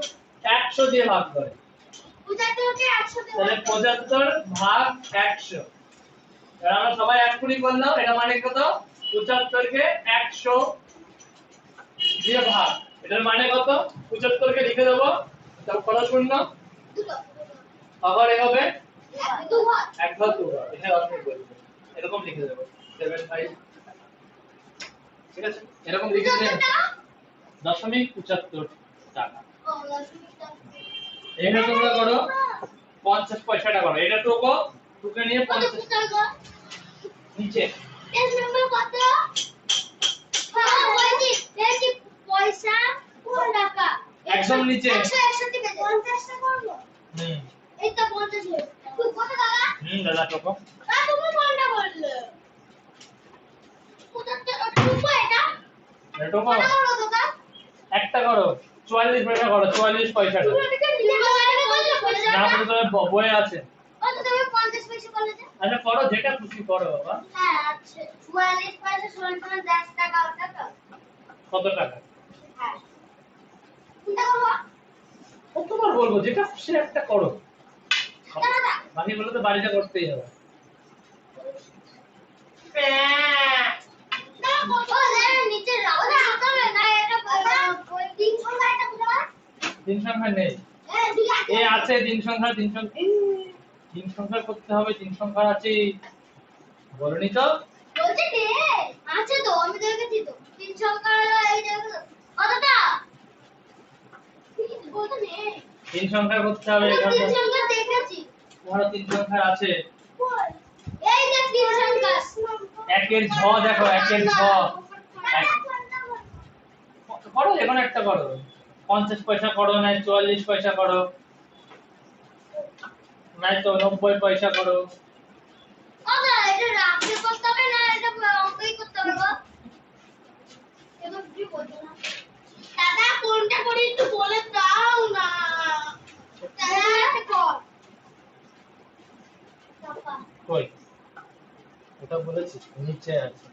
100 দিয়ে ভাগ করে 75 কে 100 দিয়ে তাহলে 75 ভাগ 100 এবার আমরা সবাই এক কুড়ি করলাম এটা মানে কত 75 কে 100 দিয়ে ভাগ এটার মানে কত 75 কে লিখে দেবো তারপর কত শূন্য আবার এ হবে এক ভাগ 2 ভাগ এটা অর্থে বলবো এরকম লিখে দেবো 75 ঠিক আছে এরকম লিখে দিলে 0.75 টাকা এটা তোমরা করো 50 পয়সাটা করো এটা টুকো টুকে নিয়ে 50 নিচে পয়সা কোন টাকা একদম নিচে 100 থেকে 50 টাকা করব হুম এই তো 50 হয়েছে তুই কত টাকা দাদা টুকো তুমি কোনটা বললে 75 এটা এটা টুকো কত বড় দাদা একটা করো 44 পয়সা করো 44 পয়সাটা তুমি এটাকে লিখে বললে না বলে তো বইয়ে আছে কত তুমি 50 পয়সা বলে যে আচ্ছা করো যেটা খুশি করো বাবা হ্যাঁ আচ্ছা 44 পয়সা সমান 10 টাকা ওটা তো কত টাকা হ্যাঁ কোনটা করব কতবার বলবো যেটা খুশি একটা করো দাদা বাকিগুলো তো বাড়িতে করতেই হবে। না কত নিচে রাখো না হবে না এটা তিন সংখ্যা এটা বুঝা তিন সংখ্যা নেই, হ্যাঁ ঠিক আছে এ আছে তিন সংখ্যা, তিন সংখ্যা করতে হবে, তিন সংখ্যা আছে, বলনি তো? বলছে রে আছে তো আমি দেখেছি তো তিন সংখ্যা এই দেখো কতটা বলতে নে তিন সংখ্যা করতে হবে তিন এখানে। সংখ্যা দেখেছি ধরো তিন সংখ্যা আছে, এই যে তিন সংখ্যা একের ঝ দেখো, একের ঝ করো, এখন একটা করো, 50 পয়সা করো, নাই 44 পয়সা করো, নাই তো 90 পয়সা করো। আচ্ছা এটা রাখতে করতে হবে না এটা অঙ্কই করতে হবে গো এবার কি বলছো না দাদা কোনটা করি একটু বলে দাও না দাদা একটা কর পাপা কই ওটা বলেছি নিচে আছে।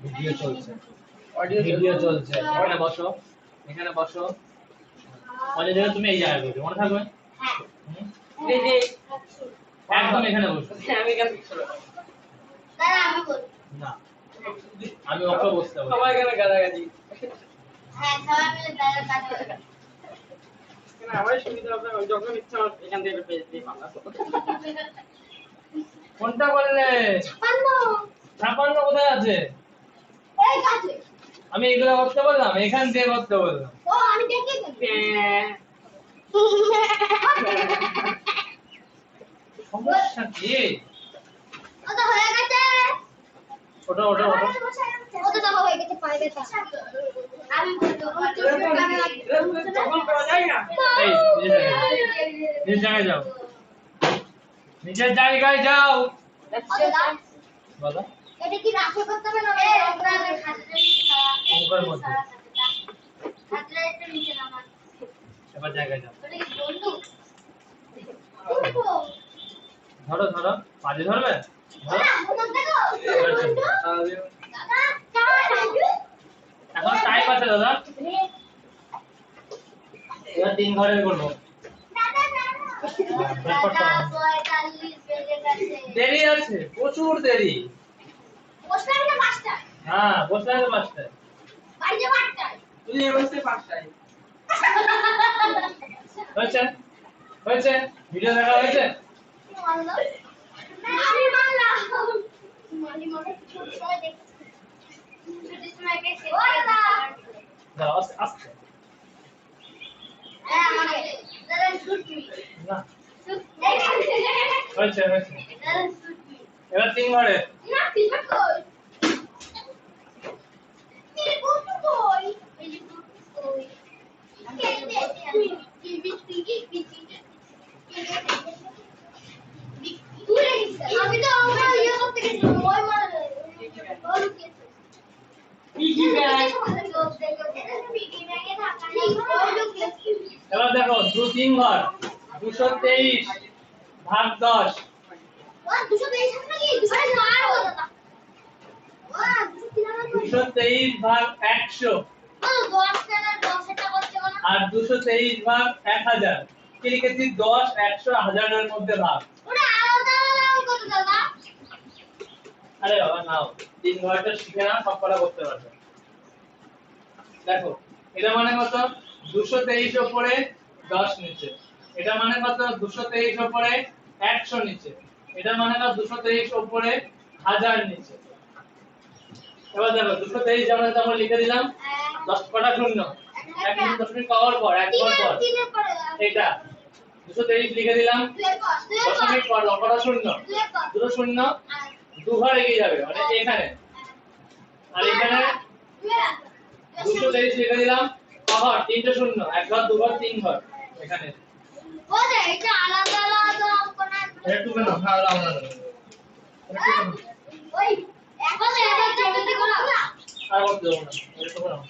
ভিডিও চলছে, ভিডিও চলছে, এখানে বসো, এখানে বসো, মনে দেখো তুমি এই জায়গায় বসো, মনে থাকবে। হ্যাঁ হুম? এই যে একদম এখানে বসো। আমি এখান থেকে সরে যাবো। দাদা আমি বল না, আমি ওকে বসতে বলছি। সবাই এখানে গালাগালি। হ্যাঁ সবাই মিলে দাদা কাজ করে এখানে আমার সুবিধা হবে, আমি যখন ইচ্ছা আমার এখান থেকে পেজ দিয়ে পাবো। কোনটা বললে? পান্নো 56 কোথায় আছে? এই কাছে আমি এগুলো করতে বললাম, এখান দিয়ে করতে বললাম। ও আমি দেখি সমস্যা কি? ওটা হয়ে গেছে ওটা ওটা ওটা ওটা তো হয়ে গেছে পাই গেছে আমি বলবো তখন করা যায় না। এই নিজের জায়গায় যাও, নিজের জায়গায় যাও। বলো এটা কি রাখে করতে হবে না আমরা খাতে অঙ্কের মধ্যে। খাতে একটু নিচে নামান এবার জায়গায় যাও, ওটা কি বন্ধু ধরো ধরো, পাজে ধরবে, ধরো। এখন টাইম আছে দাদা, এবার 3 ঘরের করবো। দেরি আছে, প্রচুর দেরি। হ্যাঁ, বসে আছে 5টায়। তুই এই বসে পাঁচটায়। হয়েছে, হয়েছে, ভিডিও দেখা হয়েছে। আমি মানলাম মানি মনে ছোট সময় দেখছি ছোট সময় গেছে ও দাদা দাও আস্তে আস্তে। হ্যাঁ আমাকে দাদা শুট মি না, শুট হয়েছে হয়েছে। দাদা শুট মি এবার 3 ঘরে। না পিছন কই কি বুঝু কই এই যে কই কি বিচি আমি তো আমরা ইয়ে করতে গেছিলাম ওই মানে পিগি ব্যাংক। এবার দেখো 2-3 ঘর, 223 ভাগ 10, 223 ভাগ 100 আর 223 ভাগ 1000। কি লিখেছি? 10, 100, 1000 এর মধ্যে ভাগ। আরে বাবা নাও, 3 ঘরটা শিখে নাও, সব কটা করতে পারবে। দেখো এটা মানে কত? 223 উপরে 10 নিচে। এটা মানে কত? 223 উপরে 100 নিচে। এটা মানে কত? 223 উপরে 1000 নিচে। এবার দেখো 223 যেমন তেমন লিখে দিলাম, 10 কটা শূন্য, 1 মিনিট 10 মিনিট পাওয়ার পর 1 পর এটা 223 লিখে দিলাম, 10 মিনিট পর কটা শূন্য, দুটো শূন্য, 2 ঘর এগিয়ে যাবে মানে এখানে। আর এখানে 223 লিখে দিলাম, আবার 3টে শূন্য, 1 ঘর 2 ঘর 3 ঘর এখানে। এটা টুকে নাও, হ্যাঁ লাও না, আর করতে দেবো না, এটা টুকে নাও,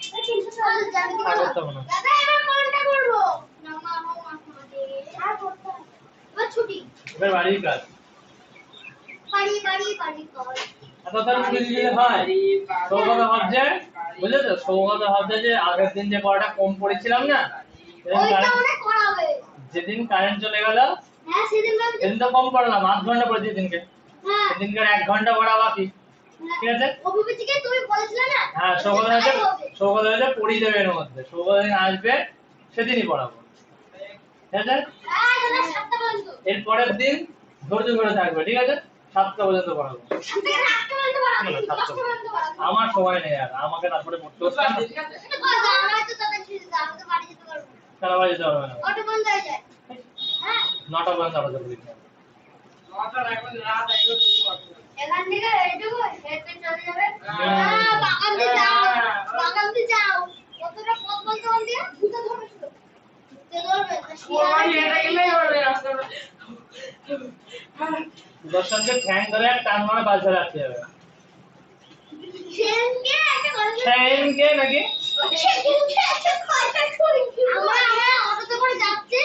আর করতে হবে না। ছুটি এবার বাড়ির কাজ পারি পারি পারি কর এত তার মুখে দিলে হয়। সৌগত ভাবছে, বুঝলে তো, সৌগত ভাবছে যে আগের দিন যে পড়াটা কম পড়েছিলাম না, ওইটা মনে করাবে। যেদিন কারেন্ট চলে গেল হ্যাঁ সেদিন ভাবছি সেদিন তো কম পড়লাম, 8 ঘন্টা পড়েছি সেদিনকে। হ্যাঁ সেদিনকে 1 ঘন্টা পড়া বাকি, ঠিক আছে? অভিপিচিকে তুমি বলেছিলে না হ্যাঁ, সৌগত হয়েছে পড়িয়ে দেবে এর মধ্যে, সৌগত দিন আসবে সেদিনই পড়াবো, ঠিক আছে? হ্যাঁ দাদা 7টা পর্যন্ত এর পরের দিন ধৈর্য ধরে থাকবে, ঠিক আছে? 7টা পর্যন্ত পড়াবো। 7টা পর্যন্ত পড়াবো, 10টা পর্যন্ত পড়াবো। আমার সময় নেই আর, আমাকে তারপরে পড়তে হচ্ছে না। ঠিক আছে এটা কথা আমার তো তবে ঠিক আছে, আমি তো বাড়ি যেতে পারবো না। তারা বাড়ি যেতে হবে না, অটো বন্ধ হয়ে যায়। হ্যাঁ 9টা পর্যন্ত আমাদের পরীক্ষা। নটা এখন রাত একটু এখান থেকে এইটুকু হেঁটে চলে যাবে। হ্যাঁ। হ্যাঁ বাগান দিয়ে যাও, বাগান দিয়ে যাও। কতটা পথ বলতে ওখান দিয়ে জুতো ধরে ছিল, জুতো ধরবে না, ওই শিয়াল এটা গেলেই হবে রাস্তাটা দর্শনকে ঠ্যাং ধরে এক টান মারা বাস ধরে আসতে হবে। সেনকে একটা করে ঠ্যাংকে নাকি? সেনকে একটা কয়টা করে আমরা অটোতে করে যাচ্ছে,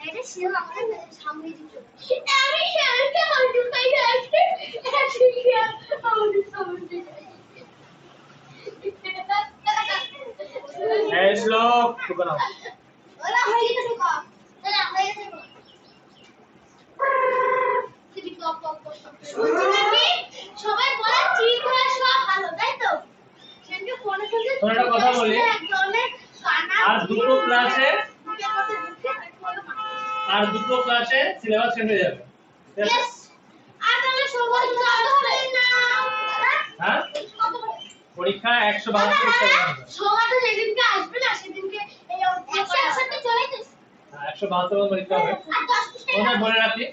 এটা শিয়াল আমাদের সামনে দিচ্ছে। আমি শিয়ালকে বলতে পাই না, এটা শিয়াল আমাদের সামনে দিচ্ছে। এই শ্লোক টুকু নাও। ওরা হয়ে গেছে কা না হয়ে গেছে কা কি টপ টপ টপ সবাই বলে ঠিক হয়ে সব ভালো তাই তো সেটা ফোনে শুনতে তোর একটা কথা বলি, একজনের কানা আর দুটো ক্লাসে সিলেবাস শেষ হয়ে যাবে, ঠিক আছে? यस আর তাহলে সবাই ভালো হবে না হ্যাঁ, পরীক্ষা 172 পৃষ্ঠা হবে। সবাই তো যেদিনকে আসবে না সেদিনকে এই একসাথে চলে যাস 172 পরীক্ষা হবে। আর 10 পৃষ্ঠা তোমাদের বলে রাখি,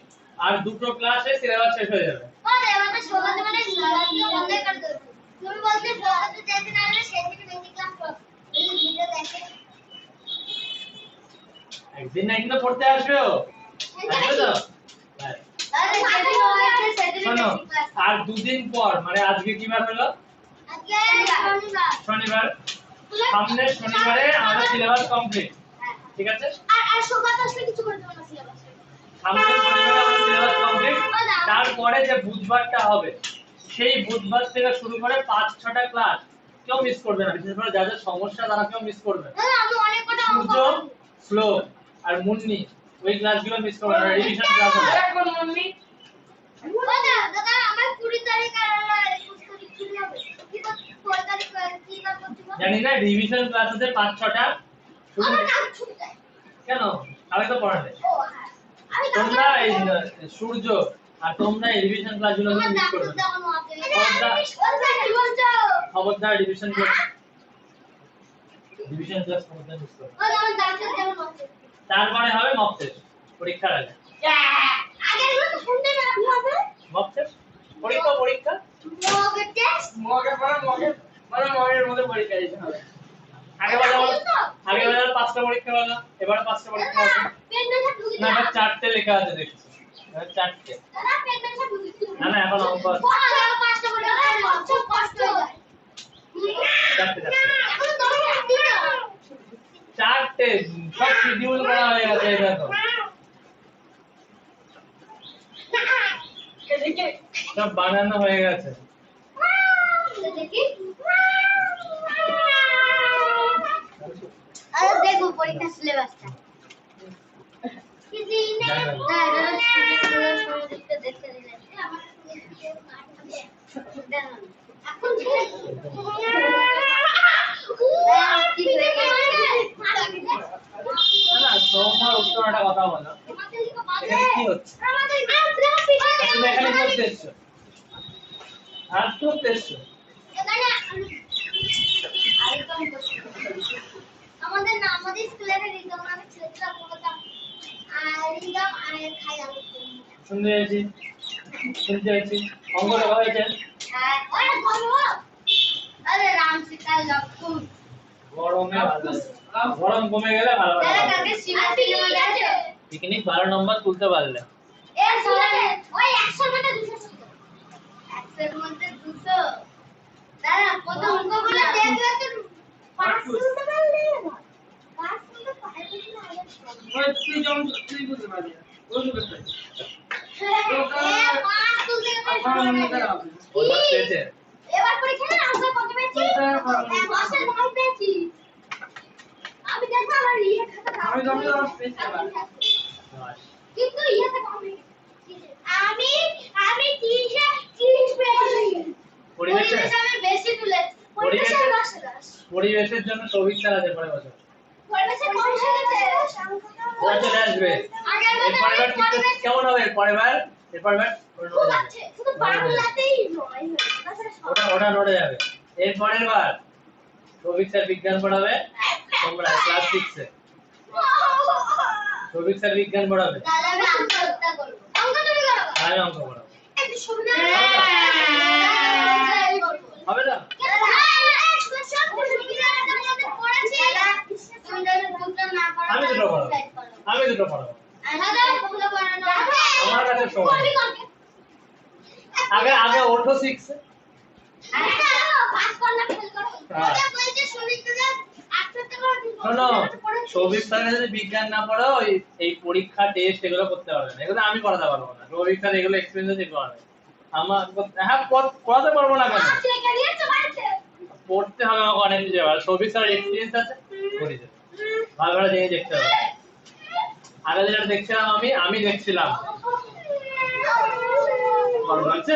আর দুটো ক্লাসে সিলেবাস শেষ হয়ে যাবে। আরে আমাকে সকালে মানে লাগাতে বন্ধ করে দেব তুমি বলতে সকালে যেদিন আসবে সেদিন বেশি ক্লাস করো এই ভিডিও দেখে একদিন না কিন্তু পড়তে আসবে ও, আসবে তো? হ্যাঁ। আরে যেদিন হয়েছে সেদিন শোনো, বেশি ক্লাস আর দুদিন পর মানে আজকে কি বার হলো? আজকে শনিবার শনিবার। সামনের শনিবারে আমাদের সিলেবাস কমপ্লিট, ঠিক আছে? আর সকালে আসলে কিছু করে দেব না সিলেবাস সামনের শনিবারে আমাদের সিলেবাস কমপ্লিট। তারপরে যে বুধবারটা হবে সেই বুধবার থেকে শুরু করে 5-6টা ক্লাস কেউ মিস করবে না, বিশেষ করে যাদের সমস্যা তারা কেউ মিস করবে না। দাদা আমি অনেক কটা অঙ্ক সূর্য, শ্লোক আর মুন্নি ওই ক্লাসগুলো মিস করবে না, রিভিশন ক্লাস হবে। এখন মম্মি দাদা দাদা আমার 20 তারিখ আর 21 তারিখ ছুটি হবে কি তো 4 তারিখ কি কাজ করতে হবে জানি না, রিভিশন ক্লাস আছে 5-6টা। শুধু আমার কাজ ছুটি দেয় কেন? আমি তো পড়াতে। ও হ্যাঁ আমি তোমরা এই সূর্য আর তোমরা এই রিভিশন ক্লাসগুলো আমার মিস ডাক্তার করবে না। দেওয়ানো আছে কি বলছো খবরদার রিভিশন ক্লাস খবরদার মিস করবে না। ও আমার ডাক্তার দেওয়ানো আছে তারপরে হবে মক টেস্ট পরীক্ষার আগে। আগে এগুলো তো শুনতে না হবে মক টেস্ট পরীক্ষা মগ টেস্ট মগে মগের মধ্যে পরীক্ষা দিতে হবে আগে বাজার 5টা পরীক্ষা হলো, এবারে 5টা পরীক্ষা হবে। পেনটা ঢুকি না, এটা 4টে লেখা আছে দেখছি, এটা 4টে। দাদা পেনটা ঢুকি না না, এখন অঙ্ক আছে। পাঁচটা করে খুব কষ্ট হয়ে যায় 4টে এখন তো দিন 4টে সব শিডিউল করা হয়ে গেছে, এই দেখো এদিকে সব বানানো হয়ে গেছে। দেখি আরে দেখো পরীক্ষা সিলেবাসটা কি দিন না দাদা দেখতে দেখতে আমার এখন কি হয়ে গেছে না না, তোমার উত্তর একটা কথা বলো, এখানে কি হচ্ছে? তুমি এখানে কি করতে এসছো? আর কি করতে এসছো? আমাদের না আমাদের স্কুলের রিদম আমি ছেলেটা বলতাম আর রিদম আর খাই আমি শুনতে পেয়েছি অঙ্ক লেখা হয়েছে। আর ওরে বলো আরে রাম সীতা লক্ষ্মণ গরমে ভালো, গরম কমে গেলে ভালো দাদা লাগে। কালকে সিনেমা আছে পিকনিক 12 নম্বর তুলতে পারলে। এর সাথে ওই 100 মধ্যে 200 ছিল 100 এর মধ্যে 200 দাদা কত অঙ্কগুলো দেখলে তো পাস করতে পারলে না পাস করতে পারলে না ওই তুই বুঝতে পারবি না ওই বুঝতে পারবি পাস তুলতে ওটা পেয়েছে। এবার পরীক্ষা না আমরা কত পেয়েছি 10 এর 9 পেয়েছি আমি দেখো আমার ইয়ে খাতা আমি জমি জমা পেয়েছি আবার। কিন্তু ইয়াতে কমে আমি আমি 30 পেয়েছি পরিবেশে আমি বেশি তুলে পরিবেশে 10 পরিবেশের জন্য সবিক চালাতে পারে বছর পরিবেশে কম ছেড়েছে ও চলে আসবে এরপরের বার ঠিক কেমন হবে এরপরের বার খুব আছে শুধু বাংলাতেই নয় ওটা নড়ে যাবে এরপরের বার সবিক স্যার বিজ্ঞান পড়াবে তোমরা ক্লাস 6 এ সবিক স্যার বিজ্ঞান পড়াবে তাহলে আমি অঙ্কটা করব অঙ্ক তুমি করো আমি অঙ্ক পড়াবো এই সুবিধা হবে না আমি দুটো পড়াবো আমার কাছে সময় নেই। আগে ওঠো 6 এ শোনো সৌভিক স্যার যদি বিজ্ঞান না পড়ো এই পরীক্ষা টেস্ট এগুলো করতে পারবে না এগুলো আমি করাতে পারবো না সৌভিক স্যার এগুলো এক্সপেরিয়েন্স দিয়ে করাবে আমার হ্যাঁ করাতে পারবো না কেন পড়তে হবে আমাকে অনেক কিছু আর সৌভিক স্যার এক্সপেরিয়েন্স আছে করি যে ভালো ভালো জিনিস দেখতে হবে আগে যেটা দেখছিলাম আমি দেখছিলাম ভালো লাগছে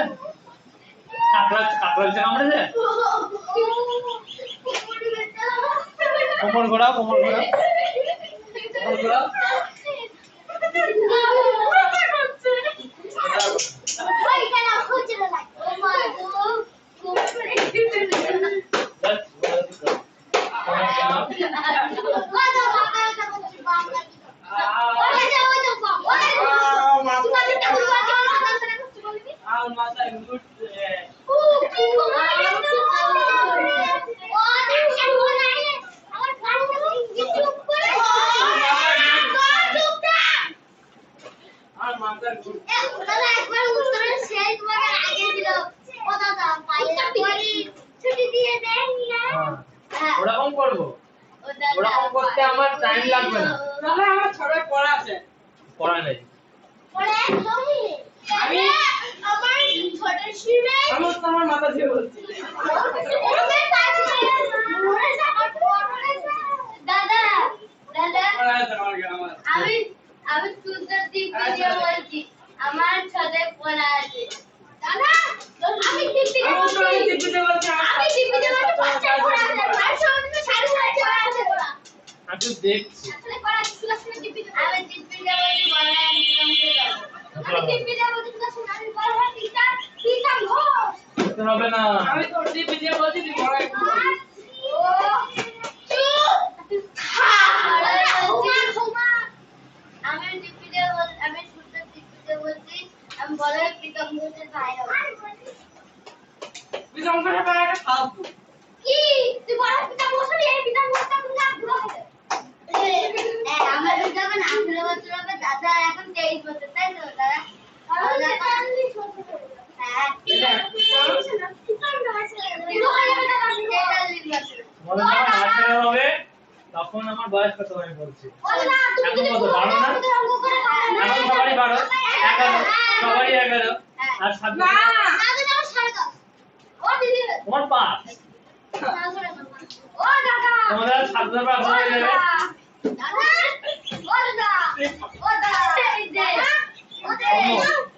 কাকড়া কামড়েছে কোমর ঘোরাও আমার মাথায় ঘুরছে। আমার মাথায় ঘুরছে। ওরকম করবো ওরকম করতে আমার টাইম লাগবে না তাহলে আমার ছড়ে পড়া আছে। পড়া নেই আমি আমার ছোট শিবে আমি তো আমার মাথা দিয়ে বলছি। দাদা দাদা পড়া আছে আমার। আমি আমি সুন্দর দিক দিয়ে বলছি আমার ছোটে পড়া আছে দাদা আমি টিপি আমি তো টিপিতে বলছি আমার আমি টিপিতে বলছি বাচ্চা পড়া আছে আর সঙ্গে শাড়ি পরে আছে পড়া আমি তো দেখছি আসলে পড়া ছিল শুনে টিপিতে আমি টিপিতে বলছি পড়া আমি টিপিতে বলছি শুনে আমি পড়া টিচার টিচার ঘোষ করতে হবে না আমি তো টিপিতে বলছি তুই পড়া একটু বলিস। আমি সুন্দর দিকতে বলছি আমি বলে প্রীতম ঘোষের ভাই হবে তুই তো আমাকে পড়া একটা ফালতু। কি তুই বড় প্রীতম ঘোষের এই প্রীতম ঘোষটা তুমি বুড়ো হয়ে আমার প্রীতম 18 বছর হবে দাদা এখন 23 বছর তাই তো দাদা বলে যখন 18 হবে তখন আমার বয়স কত আমি বলছি এখন কত 12 না এখন সবারই 12 11 সবারই 11 আর 7 না তোমার 5 তোমাদের 7 বার পার হয়ে যাবে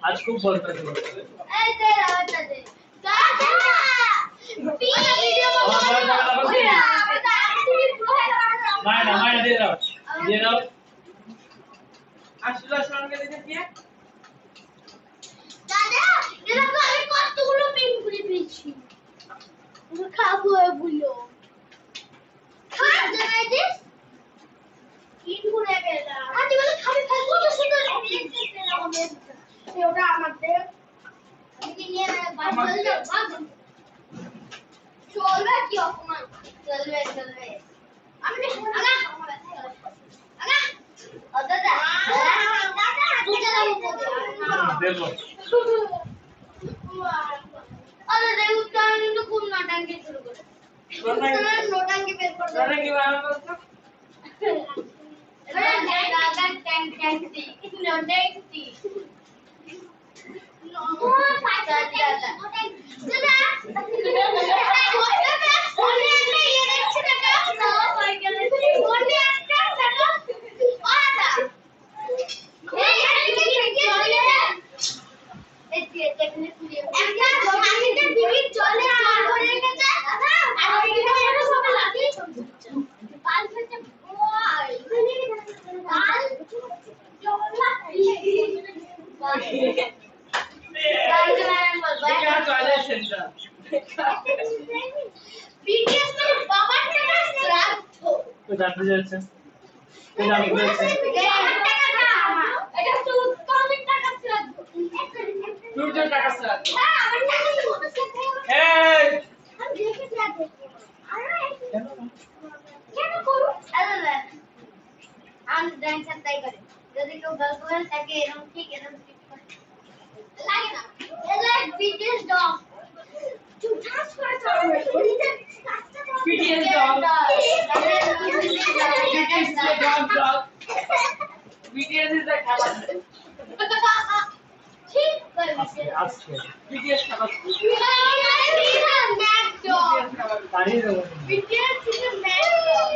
আজ খুব বলতেছে মায়ের দিয়ে দাও আসলে সঙ্গে দেখে দাদা এরকম আমি কতগুলো পেন করে পেয়েছি খাবো এগুলো খাওয়া যাবে যে কিন করে গেলাম আজ বলে খাবি খাই কত সুন্দর লাগছে ওটা আমার দেব আমি কি নিয়ে বাস বললে ভাগ চলবে কি অপমান চলবে আমি আগা আগা ও দাদা দাদা বুঝে যাবো দেখো আরে রে উত্তরণ কিন্তু খুব নাটঙ্কি শুরু করে নোটাঙ্কি বের করে তোরা কি বানানো করছো? দাদা ট্যাঙ্ক ট্যাঙ্কি নোটাঙ্কি সেন্টার BTS মানে বাবার টাকা শ্রাদ্ধ তো জানতে চাইছে তো জানতে চাইছে এটা তো উত্তমের টাকা শ্রাদ্ধ সূর্যের টাকা স্যার হ্যাঁ আমার টাকা শ্রাদ্ধ এই আমি দেখে শ্রাদ্ধ কেন করু আরে আমি ডান্সার তাই করে যদি কেউ গল্প করে তাকে এরকম ঠিক লাগে না এটা BTS ডগ তুই কাজ করে তো BTS dog. BTS is the খাবার ঠিক করে আজকে BTS খাবার দাঁড়িয়ে দেবো BTS is a mad dog.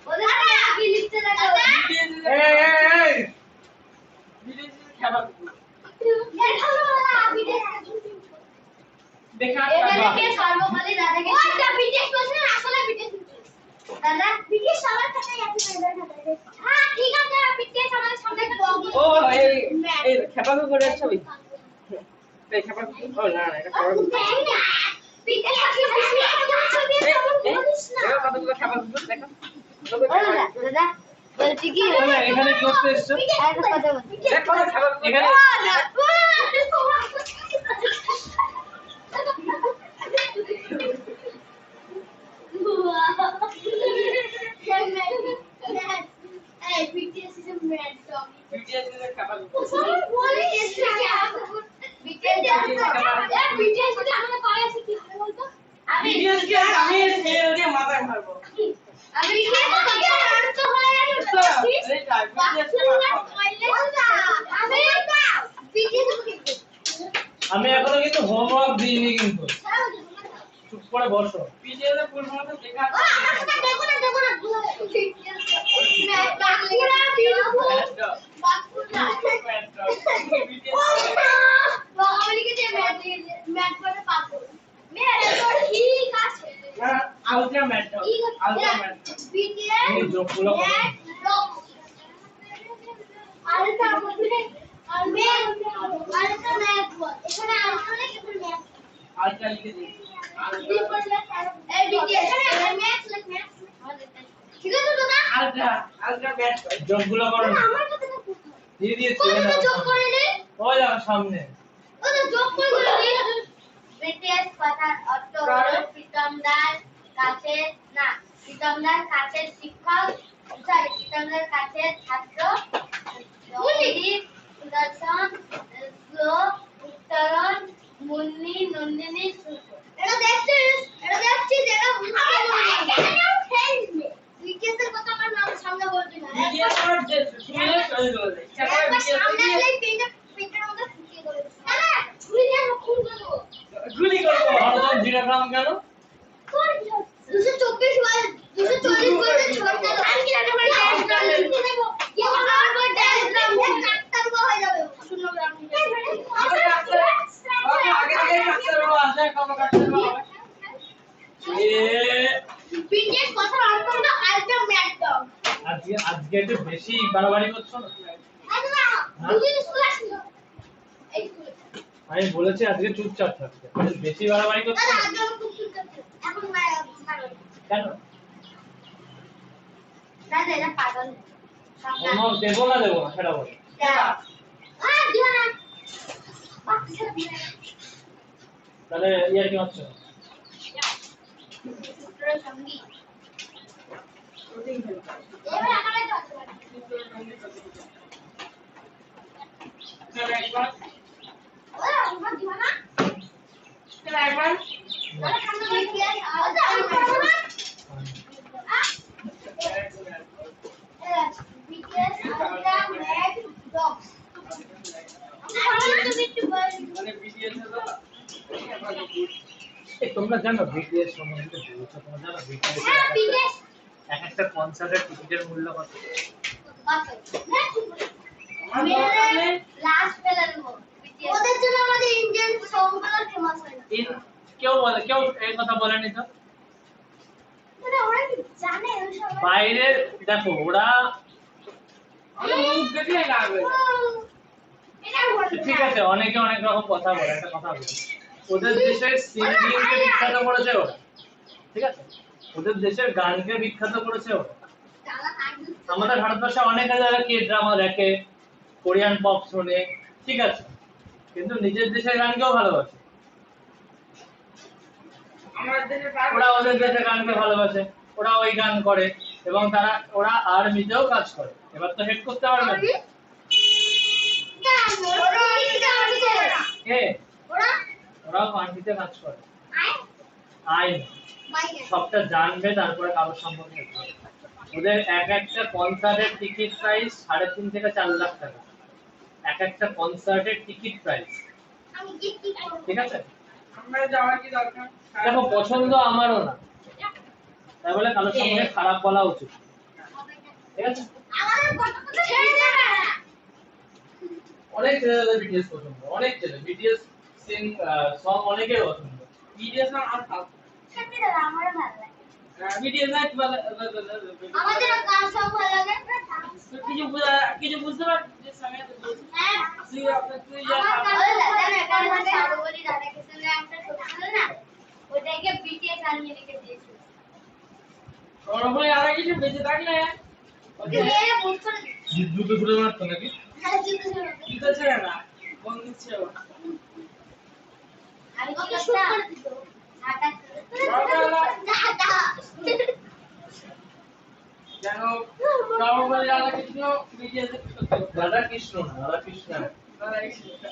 ওদের আগে লিখতে লাগা BTS is এই এই এই BTS is খাবার এটা হলো BTS দেখা এটাকে সর্বকালে দাদাকে ওটা BTS কোশ্চেন আসলে BTS দাদা BTS সবার কাছে আছে হ্যাঁ ঠিক আছে BTS আমাদের সামনে ডগ ও এই খাবার করে ছবি এই খাবার ও না না এটা খাবার BTS দেখো কতগুলো খাবার দেখো দাদা বলছি কি এখানে কি করতে এসছো একটা কথা বলছি দেখো খাবার এখানে Hey, BTS is a mad dog. BTS is the খাবার Someone BTS BTS কে আমরা পায়ে আছে কি হবে বলতো আমি BTS কে আমি স্কেল দিয়ে মাথায় মারবো আমি কি তোকে আনতে হয় আমি এই যা BTS আমি BTS আমি এখনো কিন্তু হোমওয়ার্ক দিইনি কিন্তু চুপ করে বসো BTS এর ফুল ফর্ম তো দেখা দেখো না বাকুড়া বিউটিফুল বাকুড়া বাবা লিখে দে ম্যাট করে পাবো মেরে তো ঠিক আছে ultra matte ultra matte BTS এই যোগগুলো করো। আলট্রা বলতে আলট্রা ম্যাট এখানে আলট্রা নেই এখানে ম্যাট আলট্রা লিখে দিই আলট্রা আলট্রা ম্যাট যোগগুলো করো দিয়ে দিয়েছি ওই দেখো সামনে কাছের শিক্ষক সরি প্রীতমদার কাছের ছাত্র সুদর্শন উত্তরণ মুন্নি নন্দিনী সূর্য এটা দেখছিস যেটা BTS এর কথা আমার নাম সামনে বলছি না BTS এর যে শুনে চলে গেল একবার সামনে আসলে পিনটার মধ্যে ফুটিয়ে দেবো না ছুরি দিয়ে খুন করে দেবো গুলি করবো ভারতের জিরাগ্রাম কেন 224 বার 240 বার ছোটটা আমি কি জানি বলে লিখতে দেব এখন আমার বড় ডায়াগ্রাম কাটতে হয়ে যাবে 0 গ্রাম আগে থেকে কাটতে হবে আছে কত কাটতে হবে BTS কথা অর্থ হলো আলট্রা ম্যাড ডগ আজকে একটু বেশি বাড়াবাড়ি করছো না আচ্ছা দুদিন স্কুল আসছিল এই স্কুলে আমি বলেছি আজকে চুপচাপ থাকতে বেশি বাড়াবাড়ি করছো আরে না আগে আমি খুব সুন্দর এখন মারা কেন দাদা এটা পাগল কোনো দেবো না সেটা বলো তাহলে ইয়ার কি হচ্ছে তোমরা জানো বিটিএস সম্বন্ধে বলছো তোমরা জানো বিটিএস এক একটা কনসার্টের টিকিটের মূল্য কত ওদের জন্য আমাদের ইন্ডিয়ান সংগুলো ফেমাস হয় না কেউ এই কথা বলেনি তো ওরা কি জানে ওসব বাইরে দেখো ওরা মুখ দেখলে লাগবে এটা বলতে ঠিক আছে অনেকে অনেক রকম কথা বলে একটা কথা বলি ওদের দেশের সিঙ্গিং কে বিখ্যাত করেছে ওরা, ঠিক আছে, ওদের দেশের গানকে বিখ্যাত করেছে ওরা। আমাদের ভারতবর্ষে অনেকে যারা কে ড্রামা দেখে, কোরিয়ান পপ শোনে, ঠিক আছে, কিন্তু নিজের দেশের গানকেও ভালোবাসে। আমাদের দেশে ওরা ওদের দেশের গানকে ভালোবাসে, ওরা ওই গান করে এবং ওরা আর্মিতেও কাজ করে। এবার তো হেড করতে পারবে না। কে? ওরাও আর্মিতে কাজ করে। আইন সবটা জানবে, তারপরে কারোর সম্পর্কে বলবে। ওদের এক একটা কনসার্টের টিকিট প্রাইস 3.5 থেকে 4 লাখ টাকা, এক একটা কনসার্টের টিকিট প্রাইস, ঠিক আছে। আমরা যাওয়ার কি দরকার? দেখো পছন্দ আমারও না, তাই বলে কারোর সঙ্গে খারাপ বলা উচিত, ঠিক আছে। অনেক ছেলেদের বিটিএস পছন্দ, অনেক ছেলে বিটিএস সং অনেকের পছন্দ। বিটিএস আর খাও। আমারও ভালো লাগে। বিটিএস না আমাদের গান সব ভালো লাগে। কিছু বুঝতে পারছিস আমি তো বলছি হ্যাঁ, তুই যা আমার ভালো লাগে। আমার সারবলি দাদা কিশোরের একটা ছবি ছিল না, ওটাকে বিটিএস আনিয়ে রেখে দিয়েছিল। সরবলে আর কিছু বেঁচে থাকলে এ বুঝ করে দুটো ছুটে মারতো নাকি? হ্যাঁ, জিজ্ঞেস করো। কি তো ছিল না বন্ধু ছিল আমি কি করতাম? ঢাকা ঢাকা যেন সরবলে আর কিছু বিটিএস রাধা কৃষ্ণ না, রাধা কৃষ্ণ না।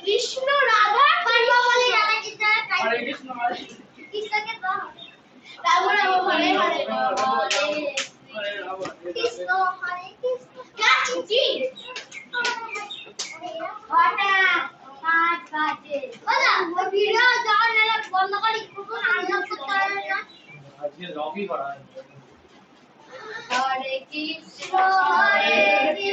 কৃষ্ণ রাধা সর্ববলি দাদা কিশোরের হরে কাছে কৃষ্ণ হরে কৃষ্ণকে তো তারপরে ও হরে হরে বলে হরে রাম কৃষ্ণ হরে কৃষ্ণ যাচ্ছি হঠাৎ 5 বাজে বলা ওই ভিডিও যখন এলা বন্ধ করি কুকুর আনলক করতে পারে না। আজকে লবই করা হয়। হরে কৃষ্ণ হরে কৃষ্ণ